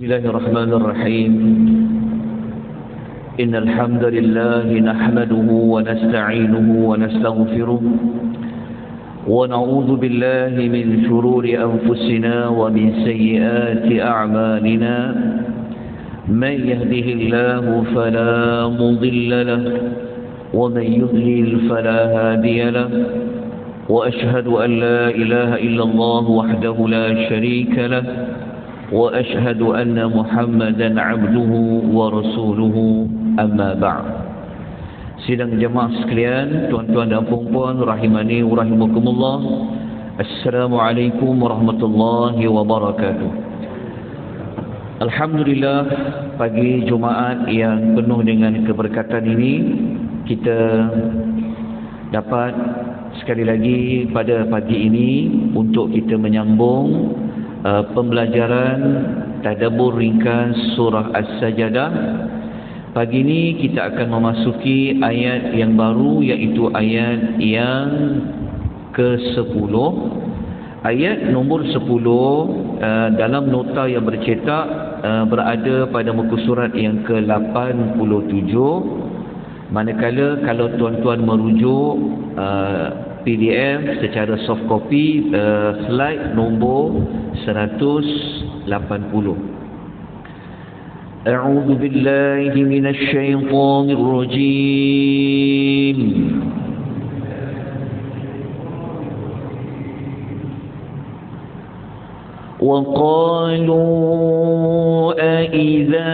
بسم الله الرحمن الرحيم إن الحمد لله نحمده ونستعينه ونستغفره ونعوذ بالله من شرور أنفسنا ومن سيئات أعمالنا من يهده الله فلا مضل له ومن يضلل فلا هادي له وأشهد أن لا إله إلا الله وحده لا شريك له وأشهد أن محمدا عبده ورسوله أما بعد. Sidang jemaah sekalian, tuan-tuan dan puan-puan rahimani wa rahimakumullah. Assalamualaikum warahmatullahi wabarakatuh. Alhamdulillah, pagi Jumaat yang penuh dengan keberkatan ini kita dapat sekali lagi pada pagi ini untuk kita menyambung pembelajaran tadabbur ringkas surah As-Sajdah. Pagi ini kita akan memasuki ayat yang baru, iaitu ayat yang ke-10. Ayat nombor 10 dalam nota yang bercetak berada pada muka surat yang ke-87. Manakala kalau tuan-tuan merujuk PDF secara soft copy, slide nombor 180. A'udzu billahi minasy syaithanir rajim. وقالوا أإذا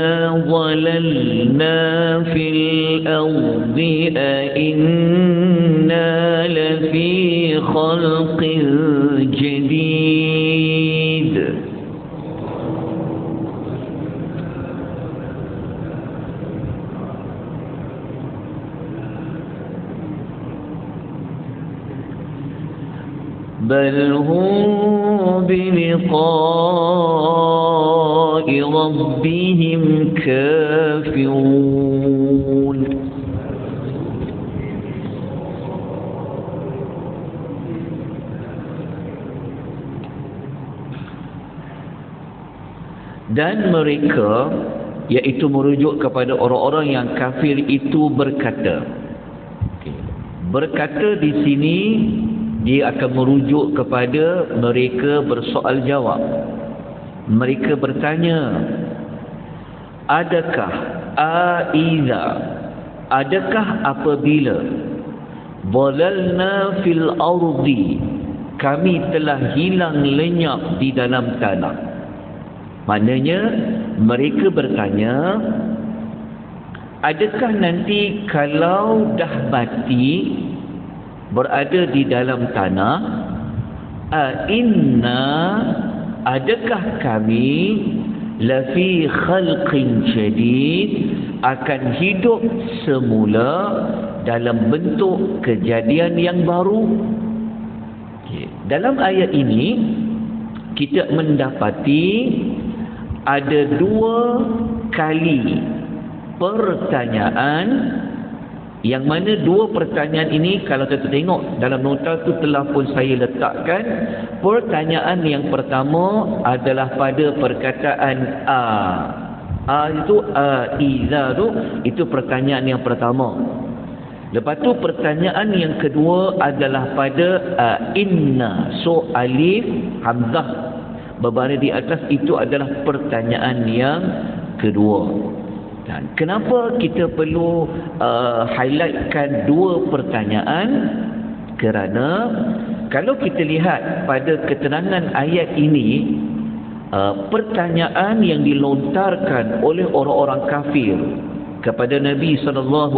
ضللنا في الأرض أإنا لفي خلق جديد بل هم بلقاء ربهم كافرون. Dan mereka, iaitu merujuk kepada orang-orang yang kafir itu berkata. Berkata di sini dia akan merujuk kepada mereka bersoal jawab. Mereka bertanya, adakah apabila dhalalna fil ardi, kami telah hilang lenyap di dalam tanah. Maknanya mereka bertanya, adakah nanti kalau dah mati berada di dalam tanah, adakah kami lafi khalqin jadid, akan hidup semula dalam bentuk kejadian yang baru. Dalam ayat ini kita mendapati ada dua kali pertanyaan, yang mana dua pertanyaan ini kalau kita tengok dalam nota tu telah pun saya letakkan. Pertanyaan yang pertama adalah pada perkataan itu pertanyaan yang pertama. Lepas tu pertanyaan yang kedua adalah pada inna. So alif hamzah berbaris di atas itu adalah pertanyaan yang kedua. Dan kenapa kita perlu highlightkan dua pertanyaan? Kerana kalau kita lihat pada keterangan ayat ini, pertanyaan yang dilontarkan oleh orang-orang kafir kepada Nabi SAW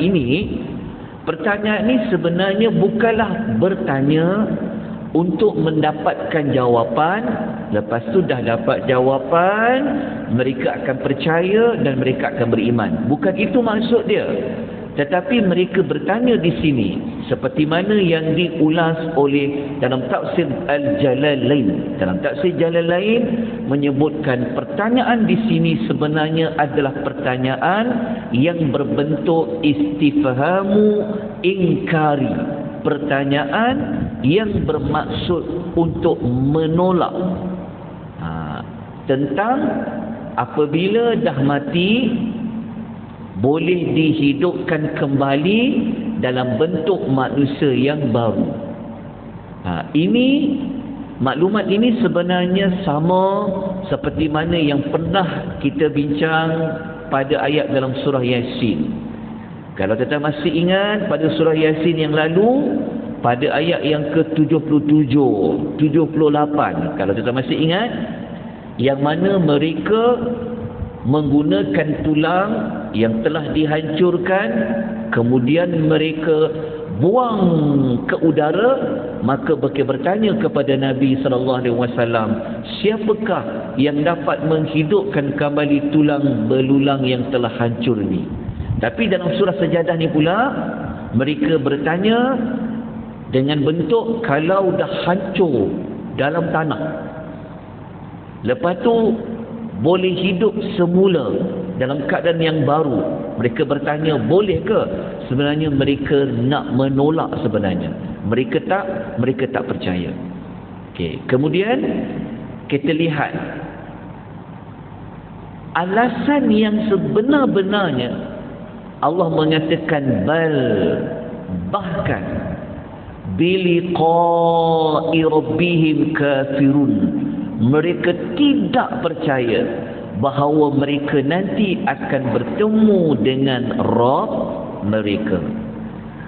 ini, pertanyaan ini sebenarnya bukanlah bertanya untuk mendapatkan jawapan. Lepas tu dah dapat jawapan, mereka akan percaya dan mereka akan beriman. Bukan itu maksud dia. Tetapi mereka bertanya di sini, seperti mana yang diulas oleh dalam tafsir Al-Jalalain. Dalam tafsir Jalalain menyebutkan pertanyaan di sini sebenarnya adalah pertanyaan yang berbentuk istifhamu ingkari. Pertanyaan yang bermaksud untuk menolak. tentang apabila dah mati boleh dihidupkan kembali dalam bentuk manusia yang baru. Ini maklumat ini sebenarnya sama seperti mana yang pernah kita bincang pada ayat dalam surah Yasin. Kalau kita masih ingat pada surah Yasin yang lalu, pada ayat yang ke-77, 78, kalau kita masih ingat, yang mana mereka menggunakan tulang yang telah dihancurkan, kemudian mereka buang ke udara, maka mereka bertanya kepada Nabi SAW, siapakah yang dapat menghidupkan kembali tulang belulang yang telah hancur ni? Tapi dalam surah Sajadah ni pula, mereka bertanya dengan bentuk kalau dah hancur dalam tanah, lepas tu boleh hidup semula dalam keadaan yang baru. Mereka bertanya, boleh ke? Sebenarnya mereka nak menolak sebenarnya. Mereka tak percaya. Okey, kemudian kita lihat alasan yang sebenar-benarnya. Allah mengatakan bahkan biliqa'i rabbihim kafirun. Mereka tidak percaya bahawa mereka nanti akan bertemu dengan Rabb mereka.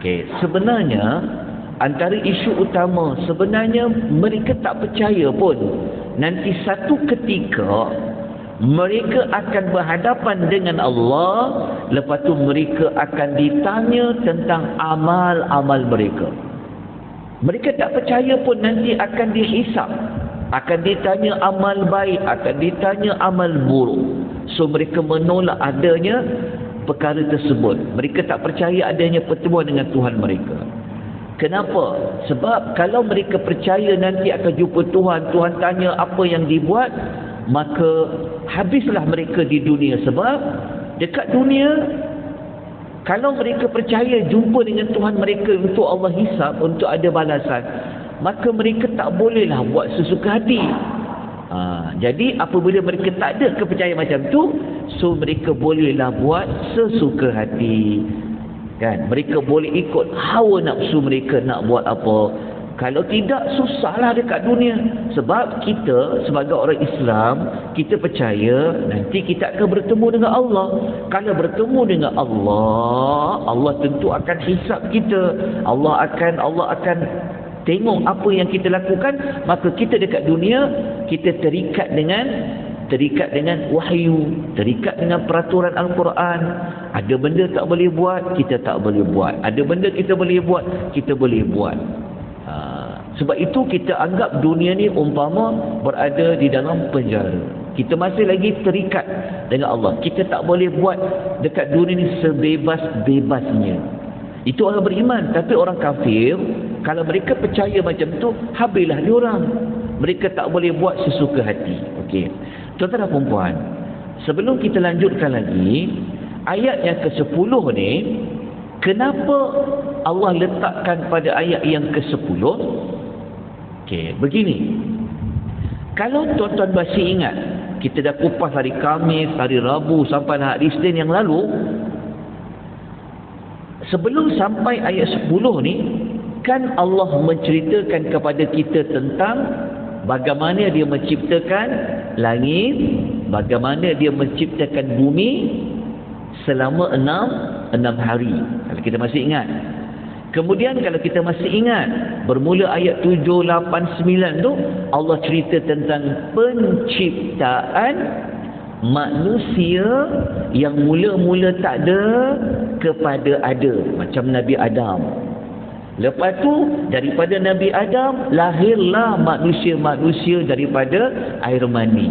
Okey, sebenarnya antara isu utama, sebenarnya mereka tak percaya pun nanti satu ketika mereka akan berhadapan dengan Allah, lepas tu mereka akan ditanya tentang amal-amal mereka. Mereka tak percaya pun nanti akan dihisap, akan ditanya amal baik, akan ditanya amal buruk. So mereka menolak adanya perkara tersebut. Mereka tak percaya adanya pertemuan dengan Tuhan mereka. Kenapa? Sebab kalau mereka percaya nanti akan jumpa Tuhan, Tuhan tanya apa yang dibuat, maka habislah mereka di dunia. Sebab dekat dunia, kalau mereka percaya jumpa dengan Tuhan mereka untuk Allah hisab, untuk ada balasan, maka mereka tak bolehlah buat sesuka hati. Jadi apabila mereka tak ada kepercayaan macam tu, so mereka bolehlah buat sesuka hati, kan? Mereka boleh ikut hawa nafsu mereka nak buat apa. Kalau tidak, susahlah dekat dunia. Sebab kita sebagai orang Islam, kita percaya nanti kita akan bertemu dengan Allah. Kalau bertemu dengan Allah, Allah tentu akan hisap kita. Allah akan tengok apa yang kita lakukan. Maka kita dekat dunia, kita terikat dengan wahyu, terikat dengan peraturan Al-Quran. Ada benda tak boleh buat, kita tak boleh buat. Ada benda kita boleh buat, kita boleh buat. Sebab itu kita anggap dunia ni umpama berada di dalam penjara. Kita masih lagi terikat dengan Allah. Kita tak boleh buat dekat dunia ni sebebas-bebasnya. Itu orang beriman. Tapi orang kafir, kalau mereka percaya macam tu, habislah diorang. Mereka tak boleh buat sesuka hati. Okey, tuan-tuan dan puan-puan, sebelum kita lanjutkan lagi, ayat yang ke-10 ni, kenapa Allah letakkan pada ayat yang ke-10? Okey, begini. Kalau tuan-tuan masih ingat, kita dah kupas hari Khamis, hari Rabu sampai hari Isnin yang lalu. Sebelum sampai ayat 10 ni, kan Allah menceritakan kepada kita tentang bagaimana dia menciptakan langit, bagaimana dia menciptakan bumi selama 6 hari. Kalau kita masih ingat. Kemudian kalau kita masih ingat, bermula ayat 7, 8, 9 tu, Allah cerita tentang penciptaan manusia yang mula-mula tak ada kepada ada, macam Nabi Adam. Lepas tu daripada Nabi Adam lahirlah manusia-manusia daripada air mani.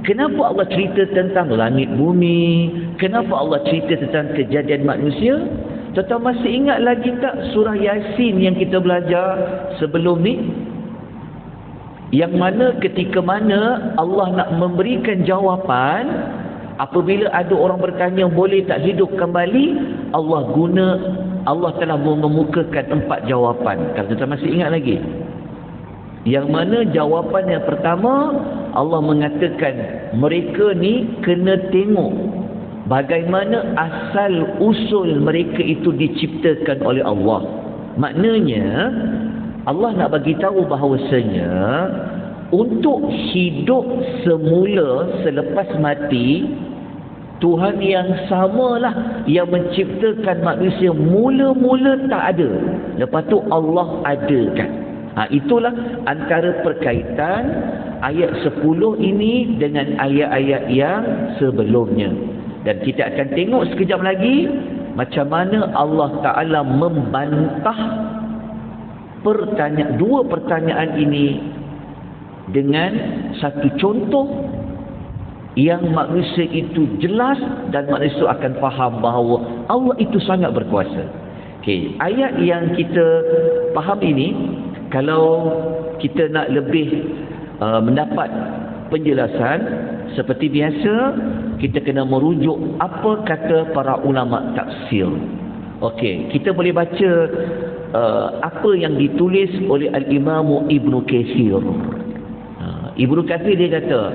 Kenapa Allah cerita tentang langit bumi? Kenapa Allah cerita tentang kejadian manusia? Tuan-tuan masih ingat lagi tak surah Yasin yang kita belajar sebelum ni? Yang mana ketika mana Allah nak memberikan jawapan apabila ada orang bertanya boleh tak hidup kembali, Allah telah mengemukakan 4 jawapan. Kalau tuan-tuan masih ingat lagi, yang mana jawapan yang pertama, Allah mengatakan mereka ni kena tengok bagaimana asal usul mereka itu diciptakan oleh Allah. Maknanya Allah nak bagi tahu bahawasanya untuk hidup semula selepas mati, Tuhan yang samalah yang menciptakan manusia mula-mula tak ada, lepas tu Allah adakan. Itulah antara perkaitan ayat 10 ini dengan ayat-ayat yang sebelumnya. Dan kita akan tengok sekejap lagi macam mana Allah Ta'ala membantah dua pertanyaan ini dengan satu contoh yang manusia itu jelas dan manusia akan faham bahawa Allah itu sangat berkuasa. Okey, ayat yang kita faham ini, kalau kita nak lebih mendapat penjelasan, seperti biasa kita kena merujuk apa kata para ulama tafsir. Okey, kita boleh baca apa yang ditulis oleh Al-Imam Ibnu Katsir. Ibnu Katsir dia kata,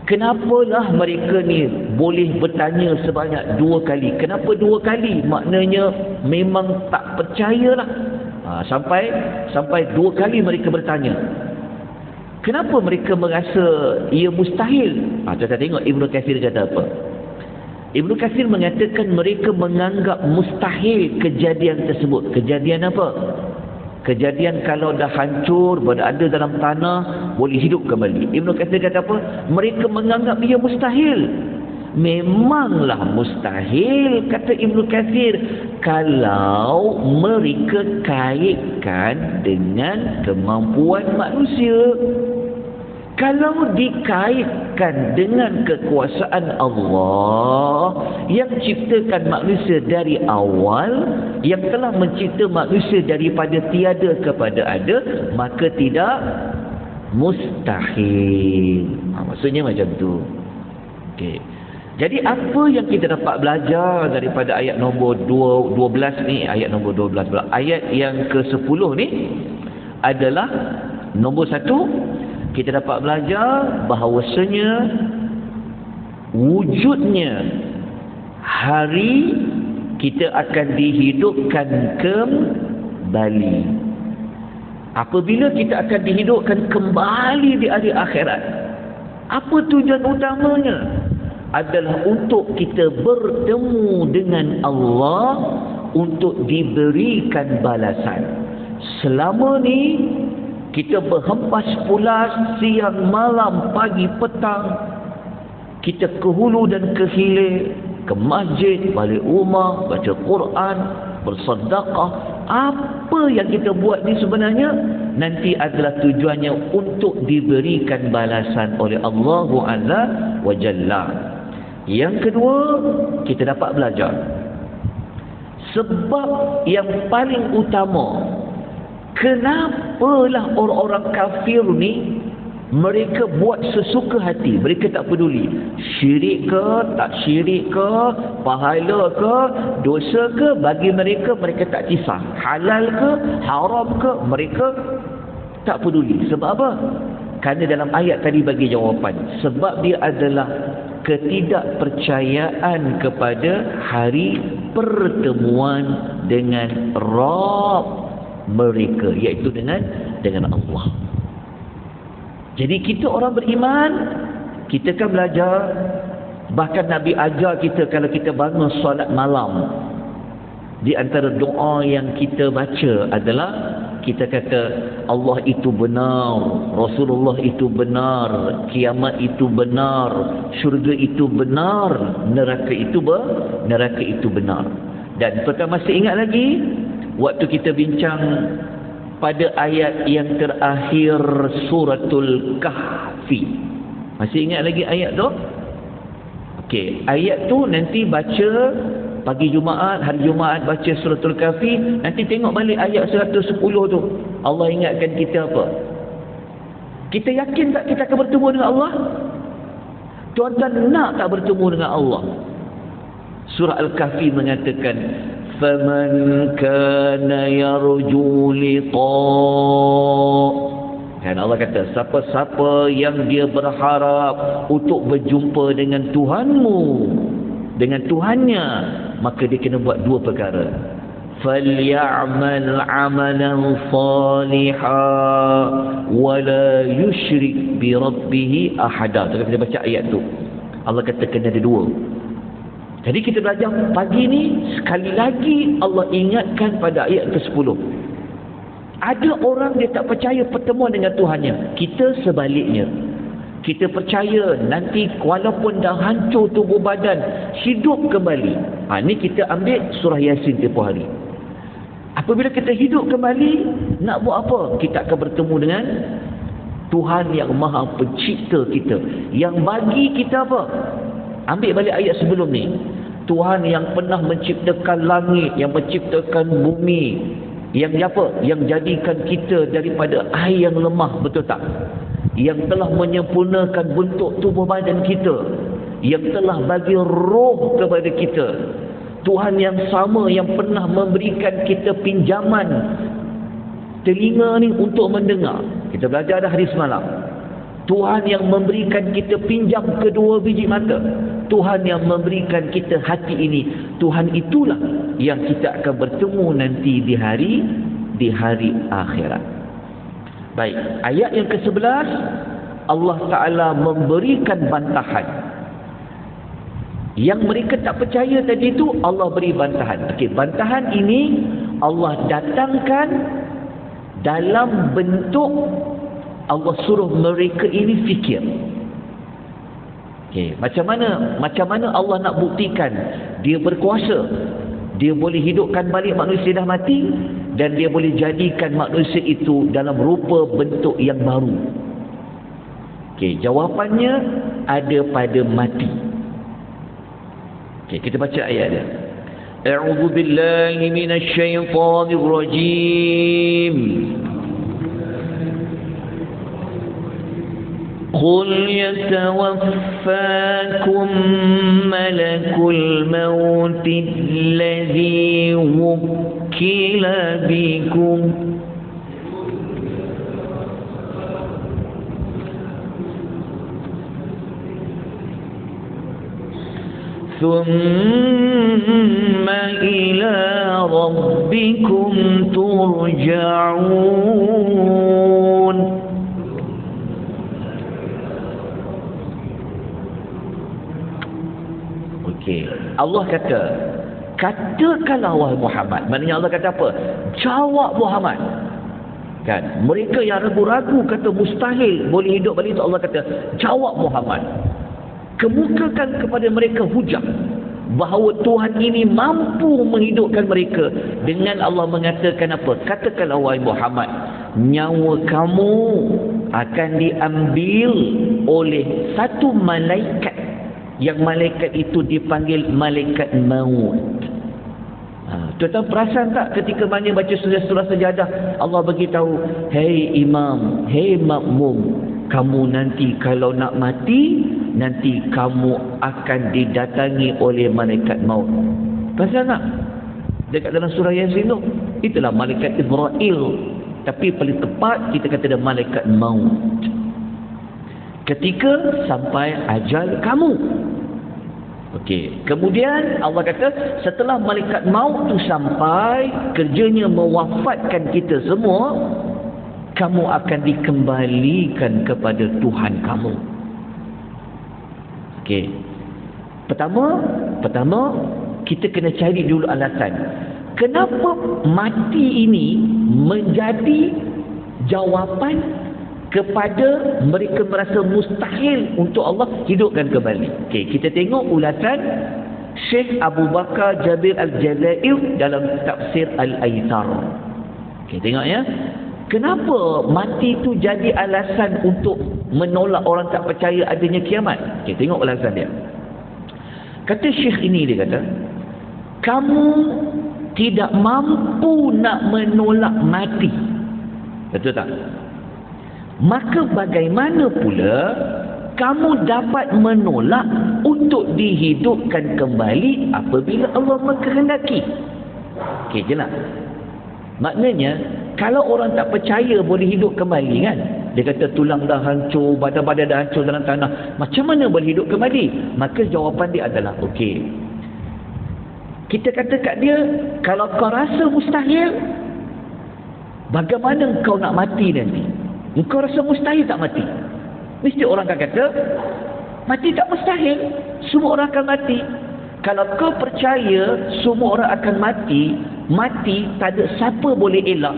kenapalah mereka ni boleh bertanya sebanyak 2 kali? Kenapa 2 kali? Maknanya memang tak percayalah. Sampai 2 kali mereka bertanya. Kenapa mereka merasa ia mustahil? Kita tengok Ibnu Katsir kata apa. Ibnu Katsir mengatakan mereka menganggap mustahil kejadian tersebut. Kejadian apa? Kejadian kalau dah hancur, berada dalam tanah, boleh hidup kembali. Ibnu Katsir kata apa? Mereka menganggap ia mustahil. Memanglah mustahil, kata Ibnu Katsir, kalau mereka kaitkan dengan kemampuan manusia. Kalau dikaitkan dengan kekuasaan Allah yang ciptakan manusia dari awal, yang telah mencipta manusia daripada tiada kepada ada, maka tidak mustahil. Maksudnya macam tu. Okey. Jadi apa yang kita dapat belajar daripada ayat nombor 12 ni, ayat nombor 12 pula. Ayat yang ke-10 ni adalah nombor 1, kita dapat belajar bahawasanya wujudnya hari kita akan dihidupkan kembali. Apabila kita akan dihidupkan kembali di hari akhirat, apa tujuan utamanya? Adalah untuk kita bertemu dengan Allah, untuk diberikan balasan. Selama ni kita berhempas pulas siang malam pagi petang, kita ke hulu dan ke hilir, ke masjid, balik rumah, baca Quran, bersedekah. Apa yang kita buat ni sebenarnya nanti adalah tujuannya untuk diberikan balasan oleh Allah Azza wa Jalla. Yang kedua, kita dapat belajar sebab yang paling utama kenapalah orang-orang kafir ni mereka buat sesuka hati. Mereka tak peduli syirik ke tak syirik ke, pahala ke dosa ke, bagi mereka, mereka tak kisah halal ke haram ke, mereka tak peduli. Sebab apa? Kerana dalam ayat tadi bagi jawapan. Sebab dia adalah ketidakpercayaan kepada hari pertemuan dengan Rabb mereka, iaitu dengan Allah. Jadi kita orang beriman, kita kan belajar, bahkan Nabi ajar kita kalau kita bangun solat malam, di antara doa yang kita baca adalah kita kata Allah itu benar, Rasulullah itu benar, kiamat itu benar, syurga itu benar, neraka itu benar. Dan tuan masih ingat lagi waktu kita bincang pada ayat yang terakhir suratul Kahfi. Masih ingat lagi ayat tu? Okey, ayat tu nanti baca pagi Jumaat, hari Jumaat baca suratul Kahfi, nanti tengok balik ayat 110 tu. Allah ingatkan kita apa? Kita yakin tak kita akan bertemu dengan Allah? Tuan-tuan nak tak bertemu dengan Allah? Surah Al-Kahfi mengatakan, "Faman kana yarju liqa Dan Allah kata, siapa-siapa yang dia berharap untuk berjumpa dengan Tuhanmu, dengan Tuhannya, maka dia kena buat dua perkara. فَلْيَعْمَلْ عَمَلًا صَالِحًا وَلَا يُشْرِكْ بِرَبِّهِ أَحَدًا. Kita baca ayat tu. Allah kata kena ada dua. Jadi kita belajar pagi ni, sekali lagi Allah ingatkan pada ayat ke-10. Ada orang dia tak percaya pertemuan dengan Tuhannya. Kita sebaliknya. Kita percaya nanti walaupun dah hancur tubuh badan, hidup kembali. Ni kita ambil surah Yasin tempoh hari. Apabila kita hidup kembali, nak buat apa? Kita akan bertemu dengan Tuhan yang Maha Pencipta kita, yang bagi kita apa? Ambil balik ayat sebelum ni. Tuhan yang pernah menciptakan langit, yang menciptakan bumi, yang apa? Yang jadikan kita daripada air yang lemah, betul tak? Yang telah menyempurnakan bentuk tubuh badan kita, yang telah bagi roh kepada kita. Tuhan yang sama yang pernah memberikan kita pinjaman telinga ni untuk mendengar. Kita belajar dah hari semalam. Tuhan yang memberikan kita pinjam kedua biji mata. Tuhan yang memberikan kita hati ini. Tuhan itulah yang kita akan bertemu nanti di hari akhirat. Baik, ayat yang ke-11 Allah Ta'ala memberikan bantahan. Yang mereka tak percaya tadi itu Allah beri bantahan. Okey, bantahan ini Allah datangkan dalam bentuk Allah suruh mereka ini fikir. Okey, macam mana Allah nak buktikan dia berkuasa? Dia boleh hidupkan balik manusia dah mati, dan dia boleh jadikan manusia itu dalam rupa bentuk yang baru. Okey, jawapannya ada pada mati. Okey, kita baca ayat dia. A'udzu billahi minasy syaithanir rajim. قل يتوفاكم ملك الموت الذي وكل بكم ثم إلى ربكم ترجعون. Okey, Allah katakanlah wahai Muhammad. Maknanya Allah kata apa? Jawab Muhammad. Kan? Mereka yang ragu-ragu kata mustahil boleh hidup balik itu, Allah kata jawab Muhammad. Kemukakan kepada mereka hujah bahawa Tuhan ini mampu menghidupkan mereka. Dengan Allah mengatakan apa? Katakanlah wahai Muhammad, nyawa kamu akan diambil oleh satu malaikat, yang malaikat itu dipanggil malaikat maut. Tuan-tuan perasan tak ketika mana baca surah Sajadah, Allah bagi tahu, hei imam, hei makmum, kamu nanti kalau nak mati, nanti kamu akan didatangi oleh malaikat maut. Perasan tak? Dekat dalam surah Yasin tu, itulah malaikat Israel. Tapi paling tepat kita kata dia malaikat maut. Ketika sampai ajal kamu. Okey, kemudian Allah kata setelah malaikat maut tu sampai, kerjanya mewafatkan kita semua, kamu akan dikembalikan kepada Tuhan kamu. Okey. Pertama kita kena cari dulu alasan. Kenapa mati ini menjadi jawapan kepada mereka merasa mustahil untuk Allah hidupkan kembali. Okey, kita tengok ulasan Syekh Abu Bakar Jabir Al-Jazair dalam tafsir Al-Aitar. Okey, tengok ya. Kenapa mati itu jadi alasan untuk menolak orang tak percaya adanya kiamat? Okey, tengok ulasan dia. Kata Syekh ini, dia kata, kamu tidak mampu nak menolak mati. Betul tak? Maka bagaimana pula kamu dapat menolak untuk dihidupkan kembali apabila Allah mengkehendaki? Okey, jelas. Maknanya kalau orang tak percaya boleh hidup kembali kan, Dia kata tulang dah hancur, badan-badan dah hancur dalam tanah. Macam mana boleh hidup kembali? Maka jawapan dia adalah, okey, kita kata kat dia, kalau kau rasa mustahil, bagaimana kau nak mati nanti? Kau rasa mustahil tak mati? Mesti orang akan kata, mati tak mustahil, semua orang akan mati. Kalau kau percaya semua orang akan mati, mati tak ada siapa boleh elak,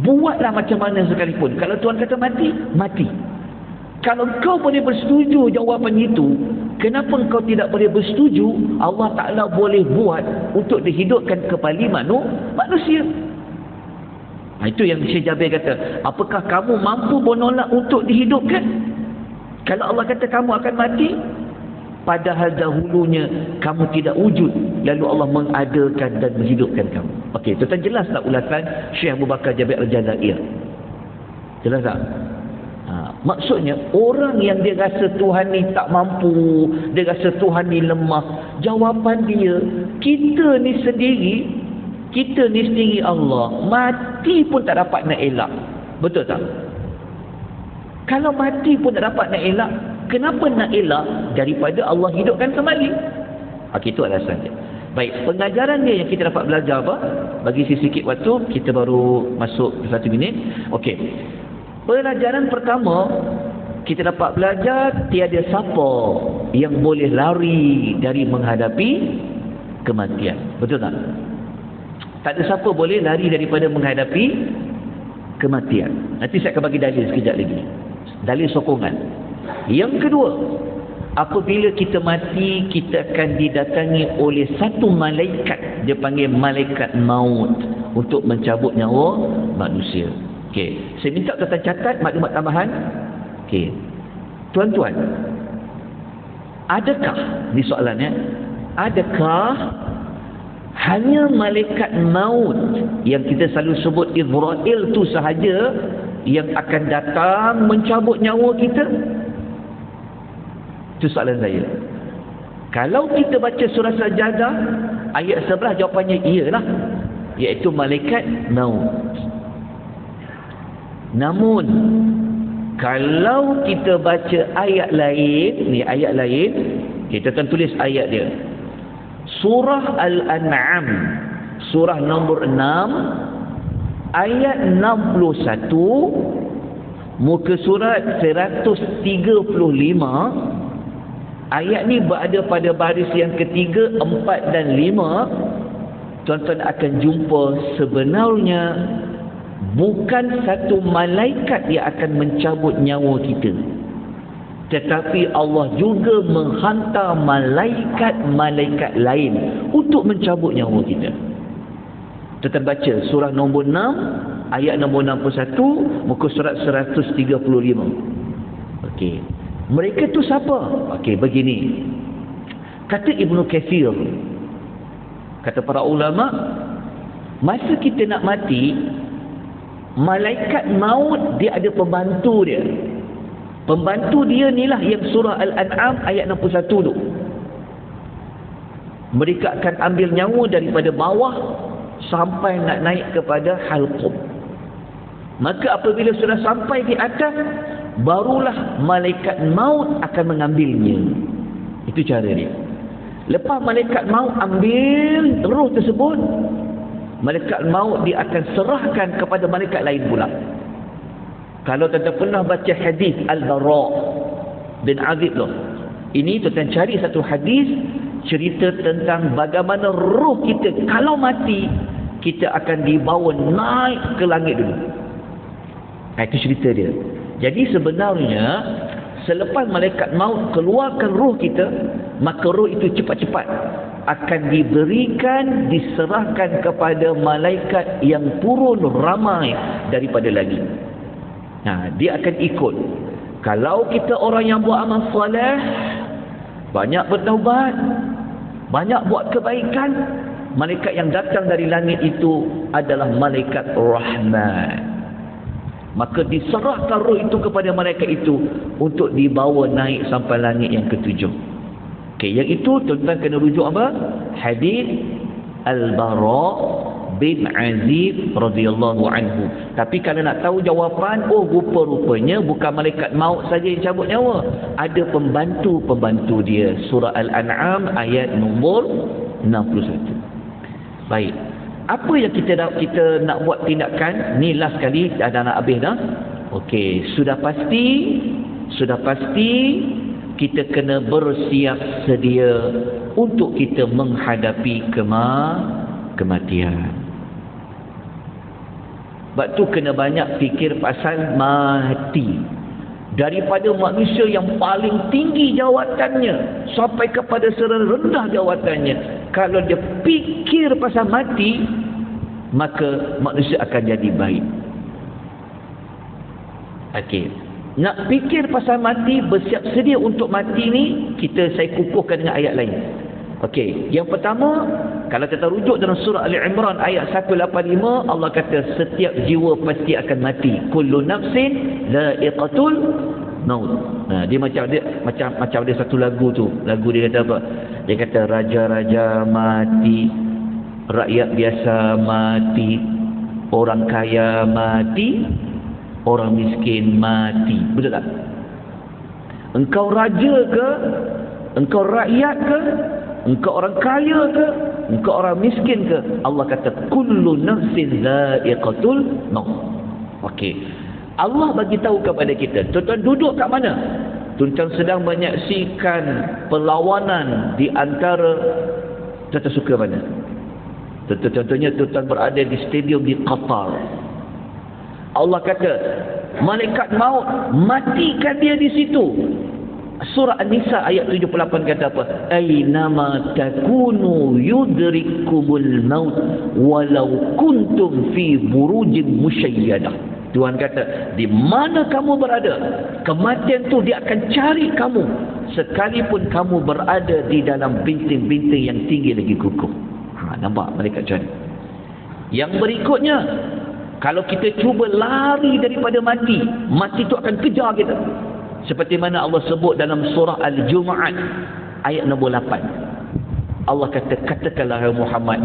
buatlah macam mana sekalipun. Kalau Tuhan kata mati, mati. Kalau kau boleh bersetuju jawapan itu, kenapa kau tidak boleh bersetuju Allah Ta'ala boleh buat untuk dihidupkan kembali manusia? Itu yang Syekh Jabir kata, apakah kamu mampu menolak untuk dihidupkan? Kalau Allah kata kamu akan mati, padahal dahulunya kamu tidak wujud, lalu Allah mengadakan dan menghidupkan kamu. Okey, tuan-tuan jelas tak ulasan Syekh Abu Bakar Jabir Al-Jazair? Jelas tak? Maksudnya orang yang dia rasa Tuhan ni tak mampu, dia rasa Tuhan ni lemah, jawapan dia, kita ni sendiri Allah, mati pun tak dapat nak elak. Betul tak? Kalau mati pun tak dapat nak elak, kenapa nak elak daripada Allah hidupkan kembali? Okey, itu alasan dia. Baik, pengajaran dia yang kita dapat belajar apa? Bagi sikit waktu, kita baru masuk 1 minit. Okey. Pelajaran pertama, kita dapat belajar tiada siapa yang boleh lari dari menghadapi kematian. Betul tak? Tak ada siapa boleh lari daripada menghadapi kematian. Nanti saya akan bagi dalil sekejap lagi. Dalil sokongan. Yang kedua, apabila kita mati, kita akan didatangi oleh satu malaikat. Dia panggil malaikat maut untuk mencabut nyawa manusia. Okey, saya minta tuan-tuan catat maklumat tambahan. Okey. Tuan-tuan, adakah ni soalannya? Adakah hanya malaikat maut yang kita selalu sebut Izrail tu sahaja yang akan datang mencabut nyawa kita? Itu soalan saya. Kalau kita baca surah Sajadah ayat 11, jawapannya iyalah, iaitu malaikat maut. Namun kalau kita baca ayat lain, ni ayat lain, kita akan tulis ayat dia. Surah Al-An'am, surah nombor 6, ayat 61, muka surat 135. Ayat ni berada pada baris yang ketiga, 4 dan 5. Tuan-tuan akan jumpa sebenarnya bukan satu malaikat yang akan mencabut nyawa kita, tetapi Allah juga menghantar malaikat-malaikat lain untuk mencabut nyawa kita. Kita baca surah nombor 6 ayat nombor 61, muka surat 135. Okey, mereka tu siapa? Okey, begini kata Ibnu Katsir, kata para ulama, masa kita nak mati, malaikat maut dia ada pembantu dia. Pembantu dia inilah yang surah Al-An'am ayat 61 tu. Mereka akan ambil nyawa daripada bawah sampai nak naik kepada halqum. Maka apabila sudah sampai di atas, barulah malaikat maut akan mengambilnya. Itu cara dia. Lepas malaikat maut ambil roh tersebut, malaikat maut dia akan serahkan kepada malaikat lain pula. Kalau tuan-tuan pernah baca hadis Al-Bara bin Azib tu, ini tuan-tuan cari satu hadis cerita tentang bagaimana roh kita kalau mati, kita akan dibawa naik ke langit dulu. Itu cerita dia. Jadi sebenarnya selepas malaikat maut keluarkan roh kita, maka roh itu cepat-cepat akan diberikan, diserahkan kepada malaikat yang turun ramai daripada langit. Dia akan ikut. Kalau kita orang yang buat amal soleh, banyak bertaubat, banyak buat kebaikan, malaikat yang datang dari langit itu adalah malaikat rahmat. Maka diserahkan roh itu kepada malaikat itu untuk dibawa naik sampai langit yang ketujuh. Okey, yang itu tuan-tuan kena rujuk apa? Hadis Al-Bara bin Azib radhiyallahu anhu. Tapi kalau nak tahu jawapan, rupa-rupanya bukan malaikat maut saja yang cabut nyawa, ada pembantu-pembantu dia. Surah Al-An'am ayat nombor 61. Baik, apa yang kita nak buat tindakan ni? Last kali, dah nak habis dah. Okey, sudah pasti kita kena bersiap sedia untuk kita menghadapi kematian. Sebab tu kena banyak fikir pasal mati. Daripada manusia yang paling tinggi jawatannya sampai kepada serendah jawatannya, kalau dia fikir pasal mati, maka manusia akan jadi baik. Okey, nak fikir pasal mati, bersiap sedia untuk mati ni, saya kukuhkan dengan ayat lain. Okey, yang pertama, kalau kita rujuk dalam surah Ali Imran ayat 185, Allah kata setiap jiwa pasti akan mati. Kullu nafsin dha'iqatul maut. Dia macam ada satu lagu tu. Lagu dia kata apa? Dia kata raja-raja mati, rakyat biasa mati, orang kaya mati, orang miskin mati. Betul tak? Engkau raja ke? Engkau rakyat ke? Engkau orang kaya ke? Engkau orang miskin ke? Allah kata kullu nafsin dha'iqatul maut. Okey, Allah bagi tahu kepada kita, tuan-tuan duduk kat mana? Tuan-tuan sedang menyaksikan perlawanan di antara, tuan-tuan suka mana? Contohnya tuan-tuan berada di stadium di Qatar. Allah kata malaikat maut, matikan dia di situ. Surah An-Nisa ayat 78 kata apa? Aynama takunu yudrikumul maut walau kuntum fi burujin musyayyadah. Tuhan kata, di mana kamu berada, kematian tu dia akan cari kamu, sekalipun kamu berada di dalam binting-binting yang tinggi lagi kukuh. Nampak malaikat cari. Yang berikutnya, kalau kita cuba lari daripada mati, mati tu akan kejar kita. Seperti mana Allah sebut dalam surah Al-Jumu'ah ayat nombor 8. Allah kata, katakanlah Muhammad,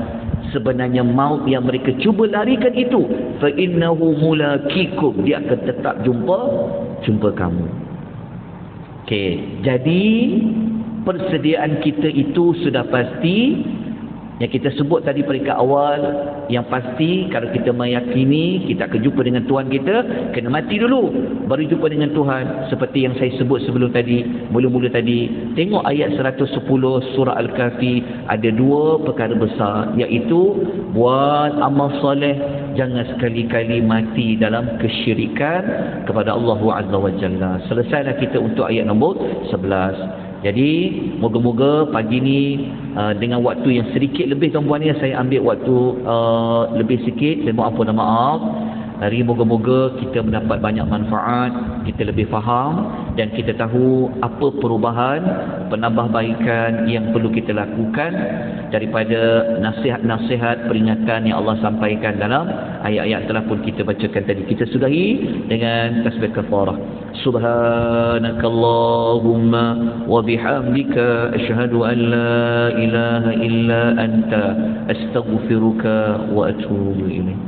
sebenarnya maut yang mereka cuba larikan itu, fa innahu mulaqikum, dia akan tetap jumpa kamu. Okey, jadi persediaan kita itu sudah pasti. Yang kita sebut tadi peringkat awal, yang pasti kalau kita meyakini kita akan jumpa dengan Tuhan kita, kena mati dulu baru jumpa dengan Tuhan. Seperti yang saya sebut sebelum tadi, mula-mula tadi, tengok ayat 110 surah Al-Kahfi, ada dua perkara besar, iaitu buat amal soleh, jangan sekali-kali mati dalam kesyirikan kepada Allah Azza wa Jalla. Selesailah kita untuk ayat nombor 11. Jadi moga-moga pagi ni dengan waktu yang sedikit lebih tuan-puan ni, saya ambil waktu lebih sikit, saya mohon ampun dan maaf. Hari moga-moga kita mendapat banyak manfaat, kita lebih faham dan kita tahu apa perubahan, penambahbaikan yang perlu kita lakukan daripada nasihat-nasihat peringatan yang Allah sampaikan dalam ayat-ayat telah pun kita bacakan tadi. Kita sudahi dengan tasbih kafarah. Subhanakallahumma wa bihamdika asyhadu an la ilaha illa anta astaghfiruka wa atubu ilaik.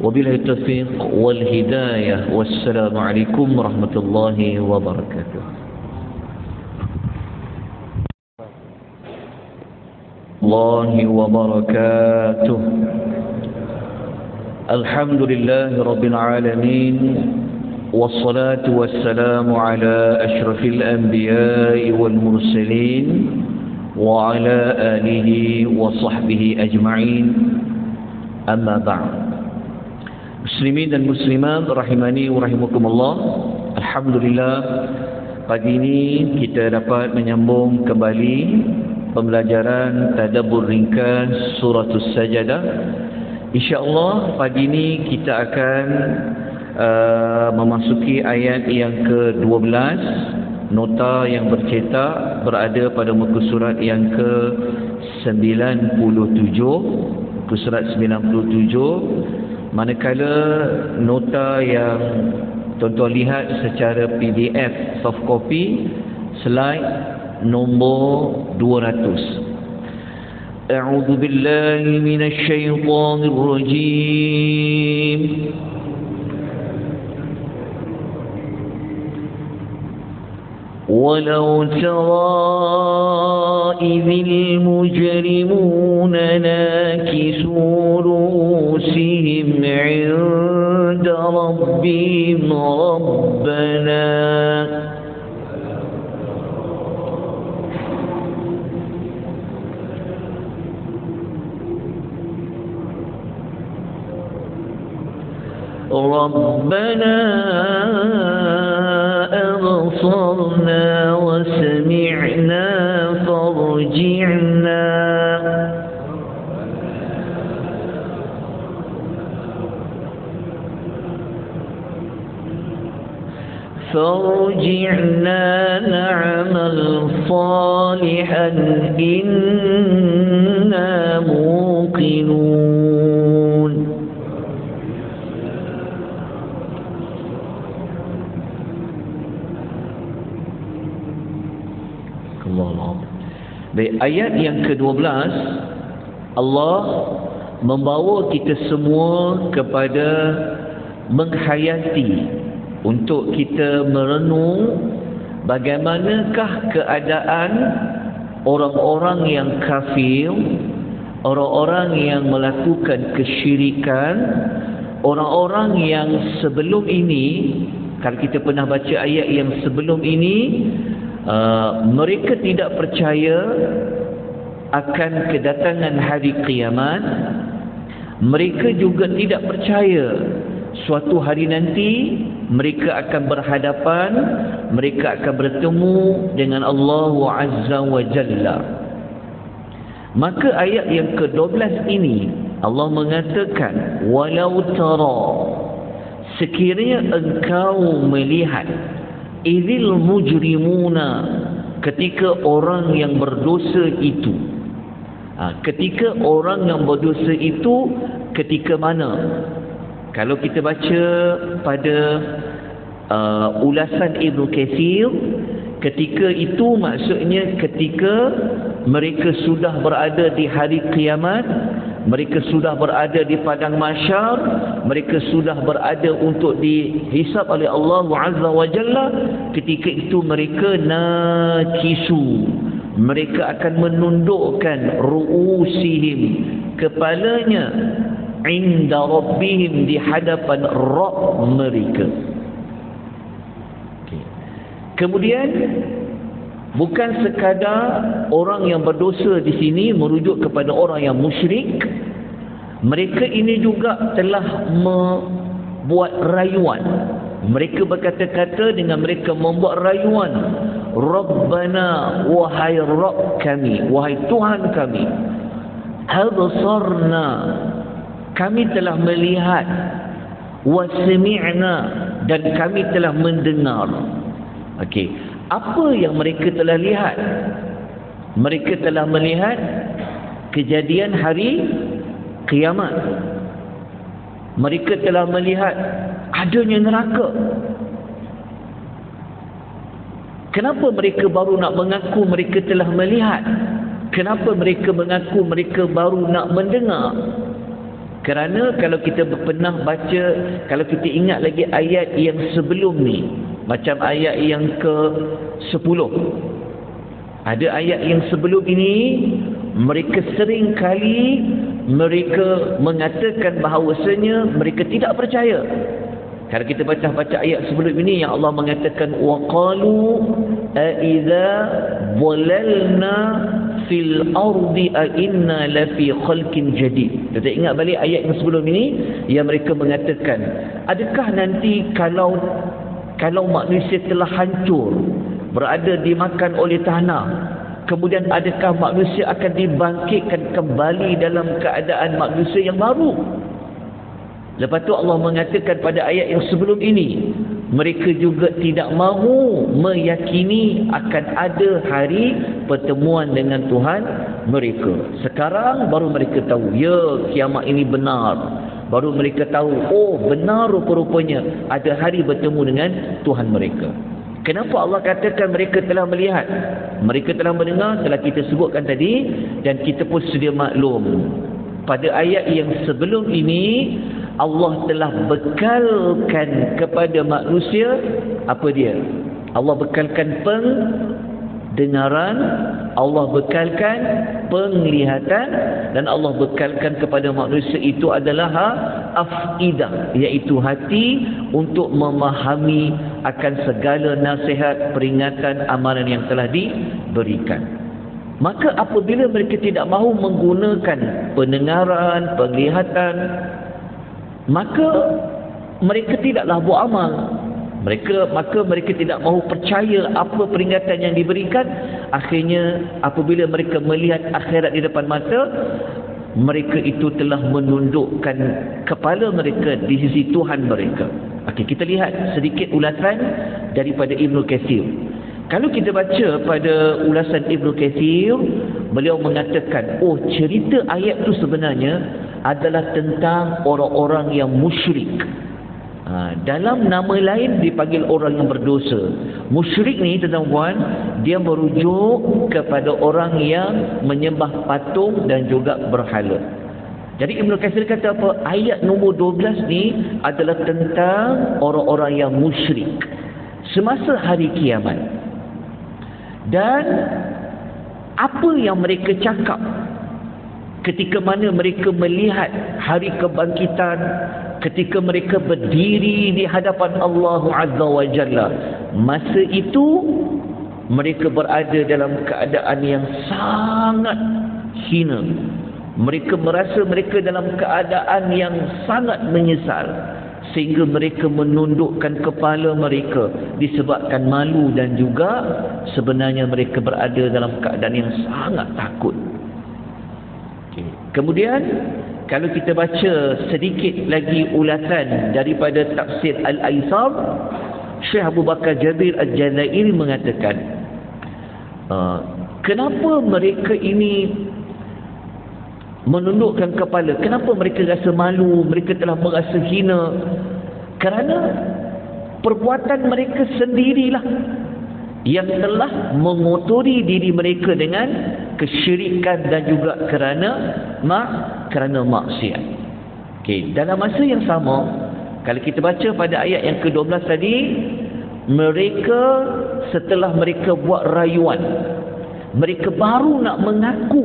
Wabillahi taufiq wal hidayah. Wassalamualaikum warahmatullahi wabarakatuh. Allahi wabarakatuh. Alhamdulillahi rabbil alamin. Wassalatu wassalamu ala asyrafil anbiya'i wal mursalin wa ala alihi wa sahbihi ajma'in. Amma ba'd. Muslimin dan muslimat rahimani wa rahimakumullah. Alhamdulillah, pagi ini kita dapat menyambung kembali pembelajaran tadabbur ringkas surah As-Sajdah. InsyaAllah pagi ini kita akan memasuki ayat yang ke-12. Nota yang bercetak berada pada muka surat yang ke-97, muka surat 97. Manakala nota yang tuan-tuan lihat secara PDF soft copy, slide nombor 200. أعوذ بالله من الشيطان الرجيم ولو ترى إذ المجرمون ناكسوا رؤوسهم عند ربهم ربنا أبصرنا وسمعنا فارجعنا نعمل صالحا إنا موقنون. Baik, ayat yang ke-12 Allah membawa kita semua kepada menghayati untuk kita merenung bagaimanakah keadaan orang-orang yang kafir, orang-orang yang melakukan kesyirikan, orang-orang yang sebelum ini, kalau kita pernah baca ayat yang sebelum ini, mereka tidak percaya akan kedatangan hari kiamat. Mereka juga tidak percaya suatu hari nanti mereka akan berhadapan, mereka akan bertemu dengan Allah Azza wa Jalla. Maka ayat yang ke-12 ini Allah mengatakan, walau tara, sekiranya engkau melihat, idil mujrimuna, ketika orang yang berdosa itu. Ketika orang yang berdosa itu ketika mana? Kalau kita baca pada ulasan Ibnu Katsir, ketika itu maksudnya ketika mereka sudah berada di hari kiamat, mereka sudah berada di padang mahsyar, mereka sudah berada untuk dihisab oleh Allah Azza wa Jalla. Ketika itu mereka nakisu, mereka akan menundukkan ru'usihim, kepalanya, inda rabbihim, di hadapan Rabb mereka. Kemudian bukan sekadar orang yang berdosa di sini merujuk kepada orang yang musyrik. Mereka ini juga telah membuat rayuan. Mereka berkata-kata dengan mereka membuat rayuan, Rabbana, wahai Rabb kami, wahai Tuhan kami, absarna, kami telah melihat, wa sami'na, dan kami telah mendengar. Okey, apa yang mereka telah lihat? Mereka telah melihat kejadian hari kiamat. Mereka telah melihat adanya neraka. Kenapa mereka baru nak mengaku mereka telah melihat? Kenapa mereka mengaku mereka baru nak mendengar? Kerana kalau kita pernah baca, kalau kita ingat lagi ayat yang sebelum ni, macam ayat yang ke-10, ada ayat yang sebelum ini, mereka sering kali mereka mengatakan bahawasanya mereka tidak percaya. Kalau kita baca ayat sebelum ini yang Allah mengatakan waqalu a idza dhalalna fil ardi a inna la fi khalqin jadid. Kita ingat balik ayat yang sebelum ini yang mereka mengatakan, adakah nanti kalau manusia telah hancur, berada dimakan oleh tanah, kemudian adakah manusia akan dibangkitkan kembali dalam keadaan manusia yang baru? Lepas tu Allah mengatakan pada ayat yang sebelum ini, mereka juga tidak mahu meyakini akan ada hari pertemuan dengan Tuhan mereka. Sekarang baru mereka tahu, ya, kiamat ini benar. Baru mereka tahu, oh benar rupa-rupanya ada hari bertemu dengan Tuhan mereka. Kenapa Allah katakan mereka telah melihat? Mereka telah mendengar, telah kita sebutkan tadi, dan kita pun sedia maklum. Pada ayat yang sebelum ini, Allah telah bekalkan kepada manusia, apa dia? Allah bekalkan pendengaran, Allah bekalkan penglihatan, dan Allah bekalkan kepada manusia itu adalah afidah, iaitu hati, untuk memahami akan segala nasihat, peringatan, amaran yang telah diberikan. Maka apabila mereka tidak mahu menggunakan pendengaran, penglihatan, maka mereka tidaklah buat amal. Maka mereka tidak mahu percaya apa peringatan yang diberikan. Akhirnya apabila mereka melihat akhirat di depan mata, mereka itu telah menundukkan kepala mereka di sisi Tuhan mereka. Okey, kita lihat sedikit ulasan daripada Ibnu Katsir. Kalau kita baca pada ulasan Ibnu Katsir, beliau mengatakan, cerita ayat itu sebenarnya adalah tentang orang-orang yang musyrik. Dalam nama lain dipanggil orang yang berdosa. Musyrik ni, tuan-tuan, dia merujuk kepada orang yang menyembah patung dan juga berhala. Jadi Ibnu Katsir kata apa? Ayat nombor 12 ni adalah tentang orang-orang yang musyrik semasa hari kiamat. Dan apa yang mereka cakap ketika mana mereka melihat hari kebangkitan, ketika mereka berdiri di hadapan Allah Azza wa Jalla. Masa itu mereka berada dalam keadaan yang sangat hina. Mereka merasa mereka dalam keadaan yang sangat menyesal, sehingga mereka menundukkan kepala mereka disebabkan malu, dan juga sebenarnya mereka berada dalam keadaan yang sangat takut. Kemudian kalau kita baca sedikit lagi ulasan daripada tafsir Al-Aisar, Syekh Abu Bakar Jabir Al-Jazairi mengatakan, kenapa mereka ini menundukkan kepala? Kenapa mereka rasa malu? Mereka telah merasa hina kerana perbuatan mereka sendirilah yang telah mengotori diri mereka dengan kesyirikan dan juga kerana maksiat. Okey, dalam masa yang sama, kalau kita baca pada ayat yang ke-12 tadi, mereka setelah mereka buat rayuan, mereka baru nak mengaku